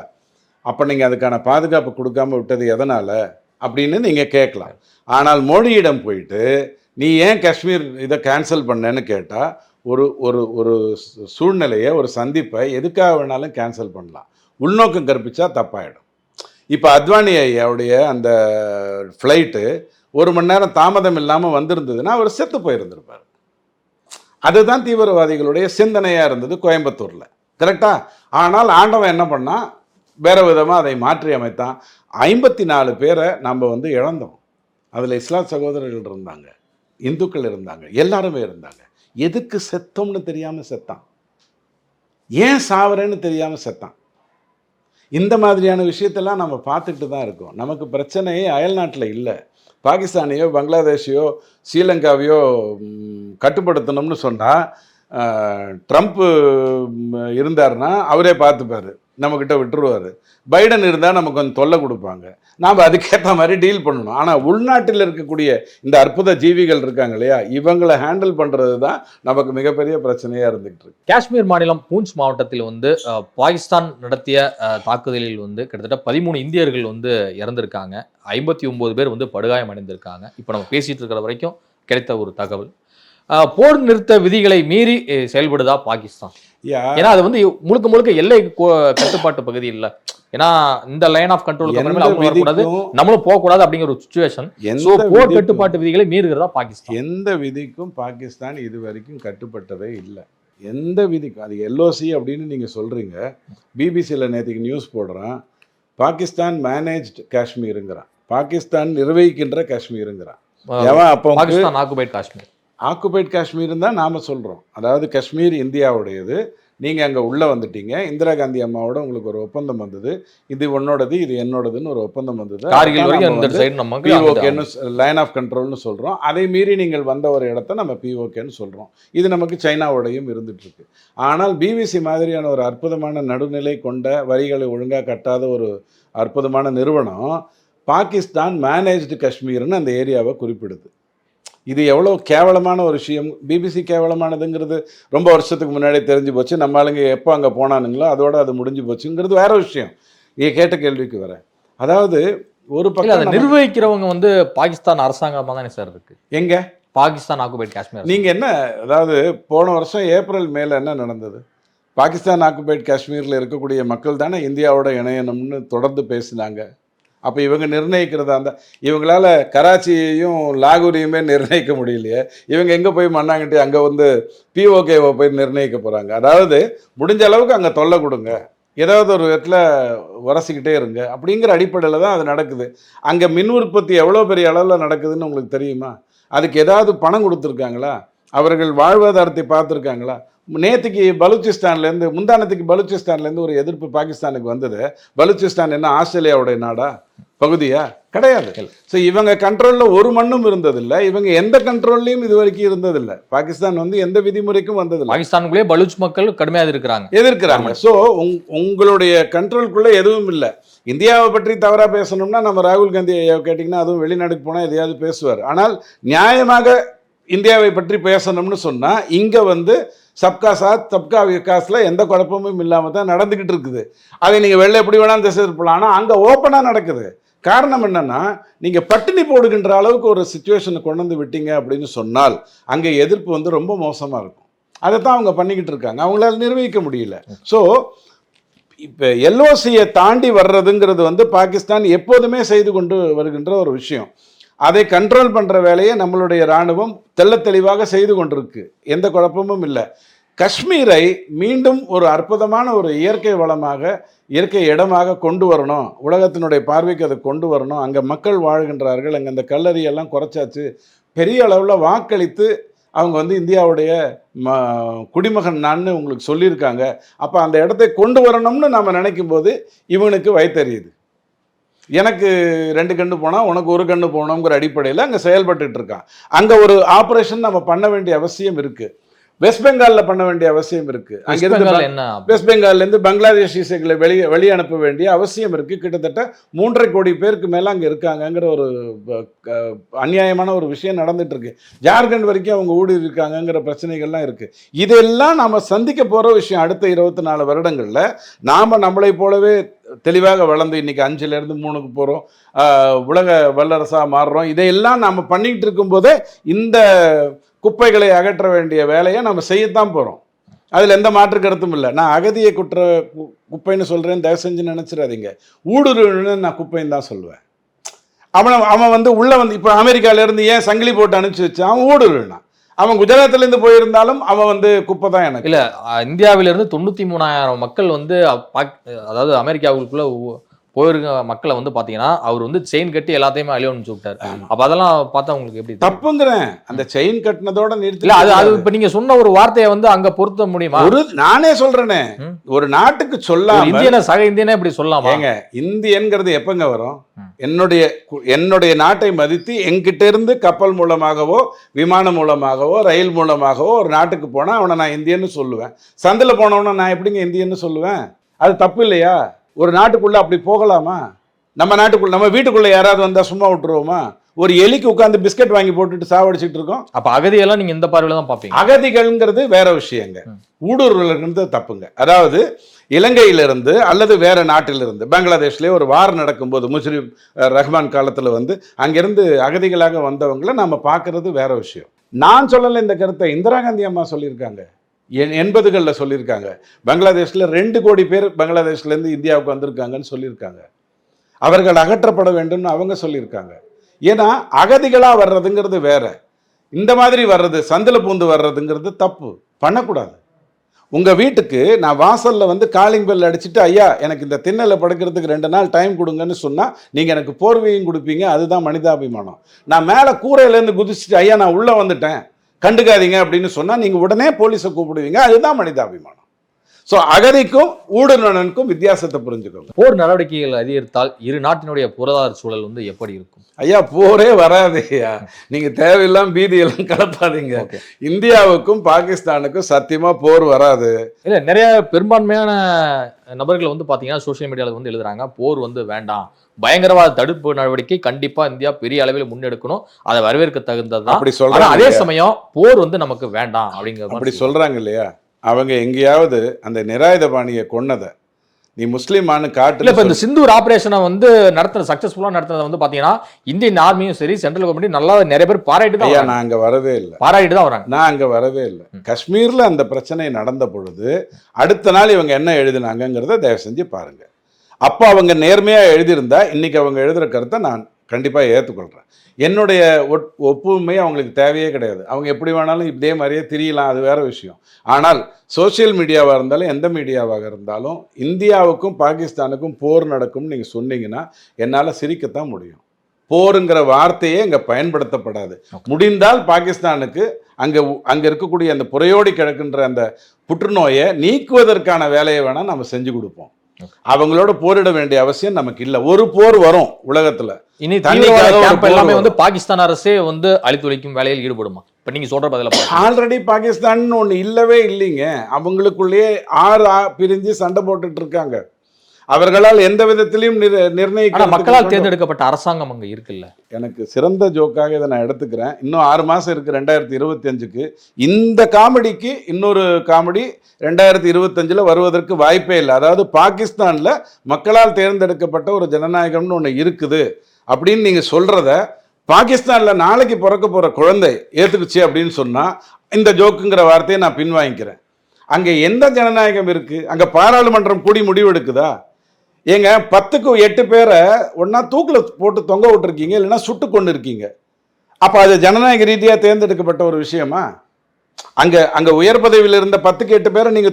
அப்போ நீங்கள் அதுக்கான பாதுகாப்பு கொடுக்காம விட்டது எதனால் அப்படின்னு நீங்கள் கேட்கலாம். ஆனால் மோடியிடம் போயிட்டு நீ ஏன் காஷ்மீர் இதை கேன்சல் பண்ணேன்னு கேட்டால் ஒரு ஒரு ஒரு சூழ்நிலையை ஒரு சந்திப்பை எதுக்காக வேணாலும் கேன்சல் பண்ணலாம். உள்நோக்கம் கற்பிச்சா தப்பாயிடும். இப்போ அத்வானி ஐயாவுடைய அந்த ஃப்ளைட்டு 1 மணி நேரம் தாமதம் இல்லாமல் வந்திருந்ததுன்னா அவர் செத்து போயிருந்திருப்பார். அதுதான் தீவிரவாதிகளுடைய சிந்தனையாக இருந்தது கோயம்புத்தூரில். கரெக்டா? ஆனால் ஆண்டவன் என்ன பண்ணால் வேற விதமாக அதை மாற்றி அமைத்தான். 54 பேரை நம்ம வந்து இழந்தோம். அதில் இஸ்லாம் சகோதரர்கள் இருந்தாங்க, இந்துக்கள் இருந்தாங்க, எல்லாருமே இருந்தாங்க. எதுக்கு செத்தோம்னு தெரியாமல் செத்தான், ஏன் சாவரேன்னு தெரியாமல் செத்தான். இந்த மாதிரியான விஷயத்தெல்லாம் நம்ம பார்த்துக்கிட்டு தான் இருக்கோம். நமக்கு பிரச்சனையே அயல்நாட்டில் இல்லை. பாகிஸ்தானையோ பங்களாதேஷையோ ஸ்ரீலங்காவையோ கட்டுப்படுத்தணும்னு சொன்னால் ட்ரம்ப்பு இருந்தார்னா அவரே பார்த்துப்பார், நம்மக்கிட்ட விட்டுருவார். பைடன் இருந்தால் நமக்கு கொஞ்சம் தொல்லை கொடுப்பாங்க, நாம் அதுக்கேற்ற மாதிரி டீல் பண்ணணும். ஆனால் உள்நாட்டில் இருக்கக்கூடிய இந்த அற்புத ஜீவிகள் இருக்காங்க இல்லையா, இவங்களை ஹேண்டில் பண்ணுறது தான் நமக்கு மிகப்பெரிய பிரச்சனையாக இருந்துகிட்டு இருக்கு. காஷ்மீர் மாநிலம் பூஞ்ச் மாவட்டத்தில் வந்து பாகிஸ்தான் நடத்திய தாக்குதலில் வந்து கிட்டத்தட்ட 13 இந்தியர்கள் வந்து இறந்திருக்காங்க, 59 பேர் வந்து படுகாயம் அடைந்திருக்காங்க. இப்போ நம்ம பேசிட்டு இருக்கிற வரைக்கும் கிடைத்த ஒரு தகவல். போர் நிறுத்த விதிகளை மீறி செயல்படுதா பாகிஸ்தான்? ஏன்னா அது வந்து முழுக்க முழுக்க எல்லை கட்டுப்பாட்டு பகுதி இல்ல, ஏன்னா இந்த லைன் ஆஃப் கண்ட்ரோல் வரக்கூடாது, நம்மளும் போகக்கூடாது அப்படிங்கிற ஒரு சிச்சுவேஷன். போர் கட்டுப்பாட்டு விதிகளை மீறுகிறதா பாகிஸ்தான்? எந்த விதிக்கும் பாகிஸ்தான் இது வரைக்கும் கட்டுப்பட்டதே இல்லை. எந்த விதிக்கும். அது எல்ஓசி அப்படின்னு நீங்க சொல்றீங்க, பிபிசியில் நேற்றுக்கு நியூஸ் போடுறான், பாகிஸ்தான் மேனேஜ்ட் காஷ்மீருங்கிறான், பாகிஸ்தான் நிர்வகிக்கின்ற காஷ்மீருங்கிறான். அப்போ பாகிஸ்தான் ஆக்குபைட் காஷ்மீர், ஆக்குபைட் காஷ்மீர் தான் நாம் சொல்கிறோம். அதாவது காஷ்மீர் இந்தியாவுடையது, நீங்கள் அங்கே உள்ளே வந்துட்டீங்க, இந்திரா காந்தி அம்மாவோட உங்களுக்கு ஒரு ஒப்பந்தம் வந்தது, இது உன்னோடது இது என்னோடதுன்னு ஒரு ஒப்பந்தம் வந்தது, பிஓகேன்னு லைன் ஆஃப் கண்ட்ரோல்னு சொல்கிறோம். அதை மீறி நீங்கள் வந்த ஒரு இடத்த நம்ம பிஓகேன்னு சொல்கிறோம். இது நமக்கு சைனாவோடையும் இருந்துகிட்ருக்கு. ஆனால் பிபிசி மாதிரியான ஒரு அற்புதமான நடுநிலை கொண்ட, வரிகளை ஒழுங்காக கட்டாத ஒரு அற்புதமான நிறுவனம் பாகிஸ்தான் மேனேஜ்டு காஷ்மீர்னு அந்த ஏரியாவை குறிப்பிடுது. இது எவ்வளோ கேவலமான ஒரு விஷயம். பிபிசி கேவலமானதுங்கிறது ரொம்ப வருஷத்துக்கு முன்னாடியே தெரிஞ்சு போச்சு. நம்ம ஆளுங்க எப்போ அங்கே போனானுங்களோ அதோட அது முடிஞ்சு போச்சுங்கிறது வேற விஷயம். இங்கே கேட்ட கேள்விக்கு வர, அதாவது ஒரு பக்கம் நிர்வகிக்கிறவங்க வந்து பாகிஸ்தான் அரசாங்கமாக தானே சார் இருக்கு. எங்க பாகிஸ்தான் ஆக்குபைட் காஷ்மீர் நீங்கள் என்ன, அதாவது போன வருஷம் ஏப்ரல் மேல என்ன நடந்தது? பாகிஸ்தான் ஆக்குபைட் காஷ்மீரில் இருக்கக்கூடிய மக்கள் தானே இந்தியாவோட இணையணும்னு தொடர்ந்து பேசினாங்க. அப்போ இவங்க நிர்ணயிக்கிறதா இருந்தால், இவங்களால கராச்சியையும் லாகூரையுமே நிர்ணயிக்க முடியலையே, இவங்க எங்கே போய் மண்ணாங்கிட்டு அங்கே வந்து பிஓகேவை போய் நிர்ணயிக்க போகிறாங்க. அதாவது முடிஞ்ச அளவுக்கு அங்கே தொல்லை கொடுங்க, ஏதாவது ஒரு விதத்தில் உரசிக்கிட்டே இருங்க அப்படிங்கிற அடிப்படையில் தான் அது நடக்குது. அங்கே மின் உற்பத்தி எவ்வளோ பெரிய அளவில் நடக்குதுன்னு உங்களுக்கு தெரியுமா? அதுக்கு ஏதாவது பணம் கொடுத்துருக்காங்களா? அவர்கள் வாழ்வாதாரத்தை பார்த்துருக்காங்களா? நேற்றுக்கு பலூச்சிஸ்தான்லேருந்து, முந்தானத்துக்கு பலூச்சிஸ்தான்லேருந்து ஒரு எதிர்ப்பு பாகிஸ்தானுக்கு வந்தது. பலூச்சிஸ்தான் என்ன ஆஸ்திரேலியாவுடைய நாடா, பகுதியா? கிடையாது. ஸோ இவங்க கண்ட்ரோலில் ஒரு மண்ணும் இருந்ததில்லை, இவங்க எந்த கண்ட்ரோல்லையும் இது வரைக்கும் இருந்ததில்லை. பாகிஸ்தான் வந்து எந்த விதிமுறைக்கும் வந்ததில்லை. பாகிஸ்தானுக்குள்ளே பலூச் மக்கள் கடுமையாக எதிர்க்கிறாங்க. ஸோ உங்களுடைய கண்ட்ரோலுக்குள்ளே எதுவும் இல்லை. இந்தியாவை பற்றி தவறாக பேசணும்னா நம்ம ராகுல் காந்தி கேட்டிங்கன்னா அதுவும் வெளிநாட்டுக்கு போனால் எதையாவது பேசுவார். ஆனால் நியாயமாக இந்தியாவை பற்றி பேசணும்னு சொன்னால் இங்கே வந்து சப்கா சாத் சப்கா விகாஸில் எந்த குழப்பமும் இல்லாமல் தான் நடந்துக்கிட்டு இருக்குது. அதை நீங்கள் வெளில எப்படி வேணாலும் திசை திருப்பலாம், ஆனால் அங்கே ஓப்பனாக நடக்குது. காரணம் என்னன்னா, நீங்கள் பட்டினி போடுகின்ற அளவுக்கு ஒரு சிச்சுவேஷனை கொண்டு வந்து விட்டீங்க அப்படின்னு சொன்னால் அங்கே எதிர்ப்பு வந்து ரொம்ப மோசமாக இருக்கும். அதை தான் அவங்க பண்ணிக்கிட்டு இருக்காங்க, அவங்களால நிர்வகிக்க முடியல. ஸோ இப்போ எல்ஓசியை தாண்டி வர்றதுங்கிறது வந்து பாகிஸ்தான் எப்போதுமே செய்து கொண்டு வருகின்ற ஒரு விஷயம். அதை கண்ட்ரோல் பண்ணுற வேலையை நம்மளுடைய இராணுவம் தெள்ள தெளிவாக செய்து கொண்டிருக்கு, எந்த குழப்பமும் இல்லை. காஷ்மீரை மீண்டும் ஒரு அற்புதமான ஒரு இயற்கை வளமாக, இயற்கை இடமாக கொண்டு வரணும், உலகத்தினுடைய பார்வைக்கு அதை கொண்டு வரணும். அங்கே மக்கள் வாழ்கின்றார்கள், அங்கே அந்த கல்லறியெல்லாம் குறைச்சாச்சு, பெரிய அளவில் வாக்களித்து அவங்க வந்து இந்தியாவுடைய குடிமகன் நான்னு உங்களுக்கு சொல்லியிருக்காங்க. அப்போ அந்த இடத்தை கொண்டு வரணும்னு நம்ம நினைக்கும் போது இவனுக்கு வயத்தறியுது. எனக்கு 2 கண்ணு போனால் உனக்கு 1 கண்ணு போகணுங்கிற அடிப்படையில் அங்கே செயல்பட்டு இருக்கான். அங்கே ஒரு ஆப்ரேஷன் நம்ம பண்ண வேண்டிய அவசியம் இருக்குது. வெஸ்ட் பெங்காலில் பண்ண வேண்டிய அவசியம் இருக்குது. அங்கிருந்து வெஸ்ட் பெங்கால்லேருந்து பங்களாதேஷிகளை வெளியே அனுப்ப வேண்டிய அவசியம் இருக்குது. கிட்டத்தட்ட 3.5 கோடி பேருக்கு மேலே அங்கே இருக்காங்கங்கிற ஒரு அநியாயமான ஒரு விஷயம் நடந்துட்டு இருக்கு. ஜார்க்கண்ட் வரைக்கும் அவங்க ஊடி இருக்காங்கங்கிற பிரச்சனைகள்லாம் இருக்குது. இதெல்லாம் நாம் சந்திக்க போகிற விஷயம். அடுத்த 24 வருடங்களில் நாம் நம்மளை போலவே தெளிவாக வளர்ந்து இன்னைக்கு 5லேருந்து 3க்கு போகிறோம், உலக வல்லரசாக மாறுறோம். இதையெல்லாம் நாம் பண்ணிக்கிட்டு இருக்கும்போதே இந்த குப்பைகளை அகற்ற வேண்டிய வேலையை நம்ம செய்யத்தான் போகிறோம். அதில் எந்த மாற்று கருத்தும் இல்லை. நான் அகதியை குப்பைன்னு சொல்கிறேன், தயவு செஞ்சு நினச்சிடாதீங்க. ஊடுருவன்னு நான் குப்பைன்னு தான் சொல்லுவேன். அவன் வந்து உள்ளே வந்து இப்போ அமெரிக்காவிலேருந்து ஏன் சங்கிலி போட்டு அனுப்பிச்சி வச்சான்? அவன் ஊடுருவினான். அவன் குஜராத்லேருந்து போயிருந்தாலும் அவன் வந்து குப்பை தான். எனக்கு இல்லை, இந்தியாவிலிருந்து 93,000 மக்கள் வந்து அதாவது அமெரிக்காவுக்குள்ளே போயிருக்க மக்களை வந்து பாத்தீங்கன்னா அவர் வந்து செயின் கட்டி எல்லாத்தையுமே அழியணும்னு சொல்லிட்டாரு. அப்ப அதெல்லாம் பார்த்தா உங்களுக்கு எப்படி தப்புங்கிறேன். அந்த செயின் கட்டினதோட நிறுத்தி இல்ல, அது இப்ப நீங்க சொன்ன ஒரு வார்த்தையை வந்து அங்க பொருத்த முடியுமா? நானே சொல்றேனே, ஒரு நாட்டுக்கு சொல்லாம இந்தியன சக இந்தியனே இப்படி சொல்லலாமா? ஏங்க, இந்தியன்கிறது எப்பங்க வரும்? என்னுடைய நாட்டை மதித்து என்கிட்ட இருந்து கப்பல் மூலமாகவோ விமானம் மூலமாகவோ ரயில் மூலமாகவோ ஒரு நாட்டுக்கு போனா அவனை நான் இந்தியன்னு சொல்லுவேன். சந்தில போனவன நான் எப்படிங்க இந்தியன்னு சொல்லுவேன்? அது தப்பு இல்லையா? ஒரு நாட்டுக்குள்ள அப்படி போகலாமா? நம்ம நாட்டுக்குள்ள, நம்ம வீட்டுக்குள்ள யாராவது வந்தா சும்மா விட்டுருவோமா? ஒரு எலிக்கு உட்காந்து பிஸ்கட் வாங்கி போட்டுட்டு சாவடிச்சிட்டு இருக்கோம். அப்ப அகதியெல்லாம் நீங்க இந்த பார்வையில தான் பாப்பீங்க. அகதிகள்ங்கிறது வேற விஷயங்க, ஊடுருவல்ங்கிறது தப்புங்க. அதாவது இலங்கையிலிருந்து அல்லது வேற நாட்டிலிருந்து, பங்களாதேஷ்லேயே ஒரு வார் நடக்கும்போது முஷிப் ரஹ்மான் காலத்தில் வந்து அங்கிருந்து அகதிகளாக வந்தவங்களை நம்ம பார்க்கறது வேற விஷயம். நான் சொல்லலை இந்த கருத்தை, இந்திரா காந்தி அம்மா சொல்லியிருக்காங்க, 80களில் சொல்லியிருக்காங்க. பங்களாதேஷில் 2 கோடி பேர் பங்களாதேஷ்லேருந்து இந்தியாவுக்கு வந்திருக்காங்கன்னு சொல்லியிருக்காங்க. அவர்கள் அகற்றப்பட வேண்டும்னு அவங்க சொல்லியிருக்காங்க. ஏன்னா அகதிகளாக வர்றதுங்கிறது வேற, இந்த மாதிரி வர்றது, சந்தில் பூந்து வர்றதுங்கிறது தப்பு, பண்ணக்கூடாது. உங்கள் வீட்டுக்கு நான் வாசலில் வந்து காலிங் பெல் அடிச்சுட்டு, ஐயா எனக்கு இந்த திண்ணையில் படுக்கிறதுக்கு 2 நாள் டைம் கொடுங்கன்னு சொன்னால் நீங்கள் எனக்கு போர்வையும் கொடுப்பீங்க, அதுதான் மனிதாபிமானம். நான் மேலே கூரையிலேருந்து குதிச்சுட்டு, ஐயா நான் உள்ளே வந்துட்டேன் கண்டுக்காதீங்க அப்படின்னு சொன்னால் நீங்கள் உடனே போலீஸை கூப்பிடுவீங்க, அதுதான் மனிதாபிமானம். ஸோ அகதிக்கும் ஊடுருவனுக்கும் வித்தியாசத்தை புரிஞ்சுக்கோங்க. போர் நடவடிக்கைகள் அதிகரித்தால் இரு நாட்டினுடைய பொருளாதார சூழல் வந்து எப்படி இருக்கும்? ஐயா போரே வராது ஐயா, நீங்கள் தேவையில்லாம் பீதியெல்லாம் கலப்பாதீங்க. இந்தியாவுக்கும் பாகிஸ்தானுக்கும் சத்தியமாக போர் வராது. இல்லை, நிறைய பெரும்பான்மையான நபர்கள் வந்து பார்த்தீங்கன்னா சோசியல் மீடியாவில் வந்து எழுதுறாங்க, போர் வந்து வேண்டாம், பயங்கரவாத தடுப்பு நடவடிக்கை கண்டிப்பா இந்தியா பெரிய அளவில் முன்னெடுக்கணும், அதை வரவேற்க தகுந்தது. அப்படி சொல்றாங்க. அதே சமயம் போர் வந்து நமக்கு வேண்டாம் அப்படிங்கிற அப்படி சொல்றாங்க இல்லையா? அவங்க எங்கேயாவது அந்த நிராயுதபாணியை கொன்னதை நீ முஸ்லீமானு காட்டு. இப்ப இந்த சிந்தூர் ஆபரேஷனை வந்து சக்சஸ்ஃபுல்லா நடத்துனதை வந்து பாத்தீங்கன்னா இந்தியன் ஆர்மியும் சரி சென்ட்ரல் கவர்மெண்ட் நல்லா நிறைய பேர் பாராட்டிட்டு தான். நான் அங்க வரவே இல்லை, பாராட்டிட்டு தான் வராங்க. நான் அங்க வரவே இல்லை. காஷ்மீர்ல அந்த பிரச்சனை நடந்த பொழுது அடுத்த நாள் இவங்க என்ன எழுதினாங்கிறத தயவு செஞ்சு பாருங்க. அப்போ அவங்க நேர்மையாக எழுதியிருந்தா இன்னைக்கு அவங்க எழுதுகிற கருத்தை நான் கண்டிப்பாக ஏற்றுக்கொள்கிறேன். என்னுடைய ஒப்புமை அவங்களுக்கு தேவையே கிடையாது. அவங்க எப்படி வேணாலும் இதே மாதிரியே திரியலாம், அது வேற விஷயம். ஆனால் சோசியல் மீடியாவாக இருந்தாலும் எந்த மீடியாவாக இருந்தாலும் இந்தியாவுக்கும் பாகிஸ்தானுக்கும் போர் நடக்கும்னு நீங்கள் சொன்னீங்கன்னா என்னால் சிரிக்கத்தான் முடியும். போருங்கிற வார்த்தையே இங்கே பயன்படுத்தப்படாது. முடிந்தால் பாகிஸ்தானுக்கு அங்கே இருக்கக்கூடிய அந்த புறையோடி கிடக்கின்ற அந்த புற்றுநோயை நீக்குவதற்கான வேலையை வேணால் நம்ம செஞ்சு கொடுப்போம். அவங்களோட போரிட வேண்டிய அவசியம் நமக்கு இல்லை. ஒரு போர் வரும் உலகத்துல, இனி எல்லாமே வந்து பாகிஸ்தான் அரசே வந்து அழித்துரைக்கும் வேலையில் ஈடுபடுமா? இப்ப நீங்க சொல்ற பதில ஆல்ரெடி பாகிஸ்தான் ஒண்ணு இல்லவே இல்லைங்க. அவங்களுக்குள்ளேயே 6 பிரிஞ்சு சண்டை போட்டுட்டு இருக்காங்க. அவர்களால் எந்த விதத்திலையும் நிர்ணயிக்க மக்களால் தேர்ந்தெடுக்கப்பட்ட அரசாங்கம் அங்க இருக்குல்ல. எனக்கு சிறந்த ஜோக்காக இதை நான் எடுத்துக்கிறேன். இன்னும் 6 மாசம் இருக்கு 2025க்கு. இந்த காமெடிக்கு இன்னொரு காமெடி 2025 வருவதற்கு வாய்ப்பே இல்லை. அதாவது பாகிஸ்தான்ல மக்களால் தேர்ந்தெடுக்கப்பட்ட ஒரு ஜனநாயகம்னு ஒன்று இருக்குது அப்படின்னு நீங்க சொல்றத பாகிஸ்தான்ல நாளைக்கு பிறக்க போற குழந்தை ஏத்துக்குச்சு அப்படின்னு சொன்னா இந்த ஜோக்குங்கிற வார்த்தையை நான் பின்வாங்கிக்கிறேன். அங்க எந்த ஜனநாயகம் இருக்கு? அங்க பாராளுமன்றம் கூடி முடிவு எடுக்குதா? ஏங்க 10க்கு 8 பேரை ஒன்னா தூக்கில் போட்டு தொங்க விட்டுருக்கீங்க, இல்லைன்னா சுட்டு கொண்டு இருக்கீங்க. அப்ப அது ஜனநாயக ரீதியா தேர்ந்தெடுக்கப்பட்ட ஒரு விஷயமா? அங்க உயர் பதவியில் இருந்த 10க்கு 8 பேரை நீங்க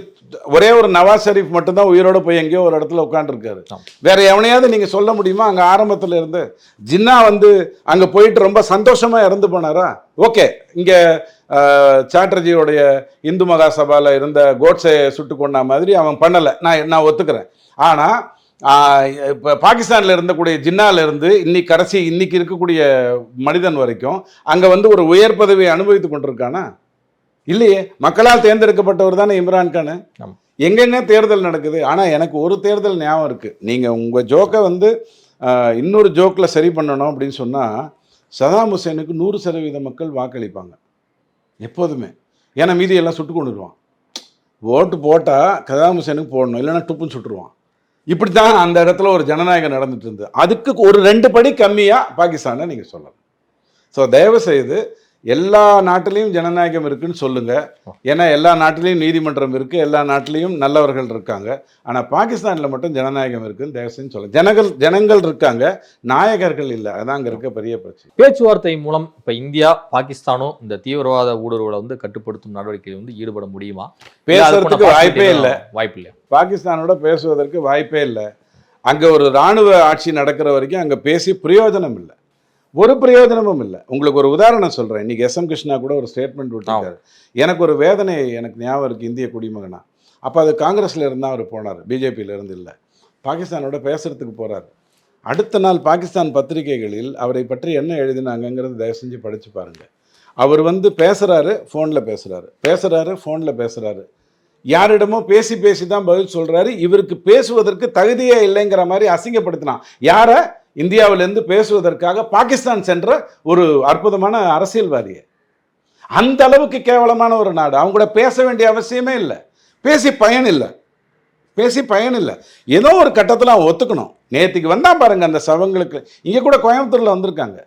ஒரே ஒரு நவாஸ் ஷெரீப் மட்டும்தான் உயிரோட போய் எங்கேயோ ஒரு இடத்துல உட்காந்துருக்காரு. வேற எவனையாவது நீங்க சொல்ல முடியுமா? அங்க ஆரம்பத்துல இருந்து ஜின்னா வந்து அங்க போயிட்டு ரொம்ப சந்தோஷமா இறந்து போனாரா? ஓகே, இங்க சாட்டர்ஜியோடைய இந்து மகாசபால இருந்த கோட்ஸை சுட்டு கொண்டா மாதிரி அவன் பண்ணலை, நான் ஒத்துக்கிறேன். ஆனா இப்போ பாகிஸ்தானில் இருந்தக்கூடிய ஜின்னால இருந்து இன்னைக்கு இருக்கக்கூடிய மனிதன் வரைக்கும் அங்கே வந்து ஒரு உயர் பதவியை அனுபவித்து கொண்டிருக்கானா? இல்லையே. மக்களால் தேர்ந்தெடுக்கப்பட்டவர் தானே இம்ரான் கான். எங்கெங்க தேர்தல் நடக்குது. ஆனால் எனக்கு ஒரு தேர்தல் ஞாபகம் இருக்குது. நீங்கள் உங்கள் ஜோக்கை வந்து இன்னொரு ஜோக்கில் சரி பண்ணணும் அப்படின்னு சொன்னால் சதாம் ஹுசேனுக்கு 100% மக்கள் வாக்களிப்பாங்க எப்போதுமே. ஏன்னா மீதியெல்லாம் சுட்டு கொண்டுருவான். ஓட்டு போட்டால் சதாம் ஹுசேனுக்கு போடணும், இல்லைன்னா டுப்புன்னு சுட்டுருவான். இப்படி தான் அந்த இடத்துல ஒரு ஜனநாயகம் நடந்துட்டு இருந்தது. அதுக்கு ஒரு 2 படி கம்மியாக பாகிஸ்தானை நீங்கள் சொல்லலாம். ஸோ தயவு செய்து எல்லா நாட்டிலையும் ஜனநாயகம் இருக்குன்னு சொல்லுங்க. ஏன்னா எல்லா நாட்டிலையும் நீதிமன்றம் இருக்கு, எல்லா நாட்டிலையும் நல்லவர்கள் இருக்காங்க. ஆனால் பாகிஸ்தானில் மட்டும் ஜனநாயகம் இருக்குன்னு தயவு செஞ்சு சொல்லுங்க. ஜனங்கள் இருக்காங்க, நாயகர்கள் இல்லை. அதான் அங்கே இருக்க பெரிய பிரச்சனை. பேச்சுவார்த்தை மூலம் இப்போ இந்தியா பாகிஸ்தானும் இந்த தீவிரவாத ஊடுருவலை வந்து கட்டுப்படுத்தும் நடவடிக்கையில் வந்து ஈடுபட முடியுமா? பேசுறதுக்கு வாய்ப்பே இல்லை. வாய்ப்பு இல்லை. பாகிஸ்தானோட பேசுவதற்கு வாய்ப்பே இல்லை. அங்கே ஒரு இராணுவ ஆட்சி நடக்கிற வரைக்கும் அங்கே பேசி பிரயோஜனம் இல்லை, ஒரு பிரயோஜனமும் இல்லை. உங்களுக்கு ஒரு உதாரணம் சொல்கிறேன். இன்றைக்கி எஸ்எம் கிருஷ்ணா கூட ஒரு ஸ்டேட்மெண்ட் விட்டுருக்காரு. எனக்கு ஒரு வேதனை எனக்கு ஞாபகம் இருக்குது, இந்திய குடிமகனா. அப்போ அது காங்கிரஸில் இருந்தால் அவர் போனார், பிஜேபியில் இருந்து இல்லை. பாகிஸ்தானோட பேசுகிறதுக்கு போகிறார். அடுத்த நாள் பாகிஸ்தான் பத்திரிகைகளில் அவரை பற்றி என்ன எழுதினாங்கங்கிறது தயவு செஞ்சு படித்து பாருங்கள். அவர் பேசுகிறாரு, ஃபோனில் பேசுகிறாரு, ஃபோனில் பேசுகிறாரு. யாரிடமோ பேசி பேசி தான் பதில் சொல்கிறாரு. இவருக்கு பேசுவதற்கு தகுதியே இல்லைங்கிற மாதிரி அசிங்கப்படுத்தினான். யாரை? இந்தியாவிலேருந்து பேசுவதற்காக பாகிஸ்தான் சென்ற ஒரு அற்புதமான அரசியல்வாதியை. அந்த அளவுக்கு கேவலமான ஒரு நாடு. அவங்க கூட பேச வேண்டிய அவசியமே இல்லை, பேசி பயன் இல்லை. ஏதோ ஒரு கட்டத்தில் அவன் ஒத்துக்கணும். நேற்றுக்கு வந்தான் பாருங்க அந்த சவங்களுக்கு. இங்கே கூட கோயம்புத்தூரில் வந்திருக்காங்க,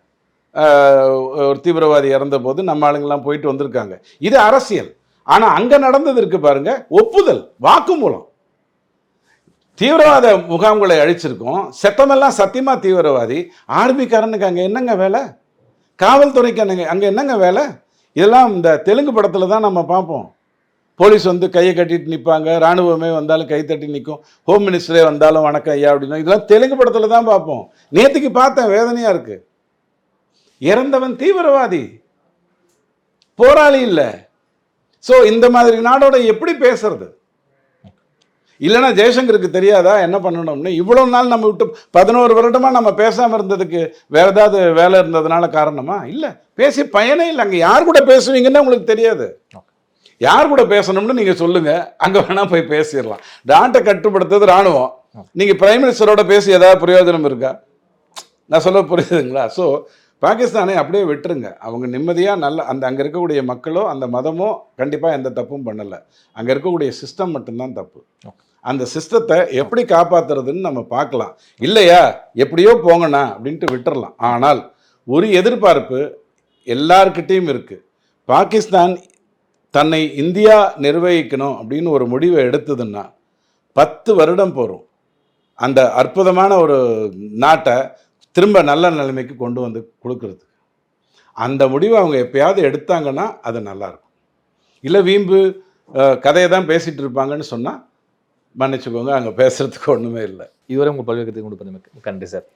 ஒரு தீவிரவாதி இறந்த போது நம்ம ஆளுங்கெல்லாம் போயிட்டு வந்திருக்காங்க. இது அரசியல். ஆனால் அங்கே நடந்தது இருக்கு பாருங்க, ஒப்புதல், வாக்குமூலம். தீவிரவாத முகாம்களை அழிச்சிருக்கோம், செத்தமெல்லாம் சத்தியமா தீவிரவாதி. ஆர்மிக்காரனுக்கு அங்கே என்னங்க வேலை? காவல்துறைக்கு அங்கே என்னங்க வேலை? இதெல்லாம் இந்த தெலுங்கு படத்தில் தான் நம்ம பார்ப்போம். போலீஸ் கையை கட்டிட்டு நிற்பாங்க, இராணுவமே வந்தாலும் கை தட்டி நிற்கும், ஹோம் மினிஸ்டரே வந்தாலும் வணக்கம் ஐயா அப்படின்னா. இதெல்லாம் தெலுங்கு படத்தில் தான் பார்ப்போம். நேற்றுக்கு பார்த்தேன், வேதனையாக இருக்கு. இறந்தவன் தீவிரவாதி, போராளி இல்லை. ஸோ இந்த மாதிரி நாடோட எப்படி பேசுறது? இல்லைன்னா ஜெய்சங்கருக்கு தெரியாதா என்ன பண்ணணும்னு? இவ்வளோ நாள் நம்ம விட்டு 11 வருடமாக நம்ம பேசாமல் இருந்ததுக்கு வேற ஏதாவது வேலை இருந்ததுனால காரணமா? இல்லை, பேசி பயனே இல்லை. அங்கே யார் கூட பேசுவீங்கன்னு உங்களுக்கு தெரியாது. யார் கூட பேசணும்னு நீங்கள் சொல்லுங்கள், அங்கே வேணால் போய் பேசிடலாம். நாட்டை கட்டுப்படுத்துறது இராணுவம். நீங்கள் பிரைம் மினிஸ்டரோட பேசி ஏதாவது பிரயோஜனம் இருக்கா? நான் சொல்ல புரியுதுங்களா? ஸோ பாகிஸ்தானை அப்படியே விட்டுருங்க. அவங்க நிம்மதியாக நல்ல அங்கே இருக்கக்கூடிய மக்களோ அந்த மதமோ கண்டிப்பாக எந்த தப்பும் பண்ணலை. அங்கே இருக்கக்கூடிய சிஸ்டம் மட்டும்தான் தப்பு. அந்த சிஸ்டத்தை எப்படி காப்பாற்றுறதுன்னு நம்ம பார்க்கலாம். இல்லையா எப்படியோ போங்கண்ணா அப்படின்ட்டு விட்டுறலாம். ஆனால் ஒரு எதிர்பார்ப்பு எல்லார்கிட்டையும் இருக்குது. பாகிஸ்தான் தன்னை இந்தியா நிர்வகிக்கணும் அப்படின்னு ஒரு முடிவை எடுத்ததுன்னா 10 வருடம் போகிறோம் அந்த அற்புதமான ஒரு நாட்டை திரும்ப நல்ல நிலைமைக்கு கொண்டு வந்து கொடுக்கறது. அந்த முடிவை அவங்க எப்பயாவது எடுத்தாங்கன்னா அது நல்லாயிருக்கும். இல்லை வீம்பு கதையை தான் பேசிகிட்டு இருப்பாங்கன்னு சொன்னால் மன்னிச்சுக்கோங்க, அங்கே பேசுகிறதுக்கு ஒன்றுமே இல்லை. இதுவரை உங்கள் பல்வேறு கொண்டு நன்றி சார்.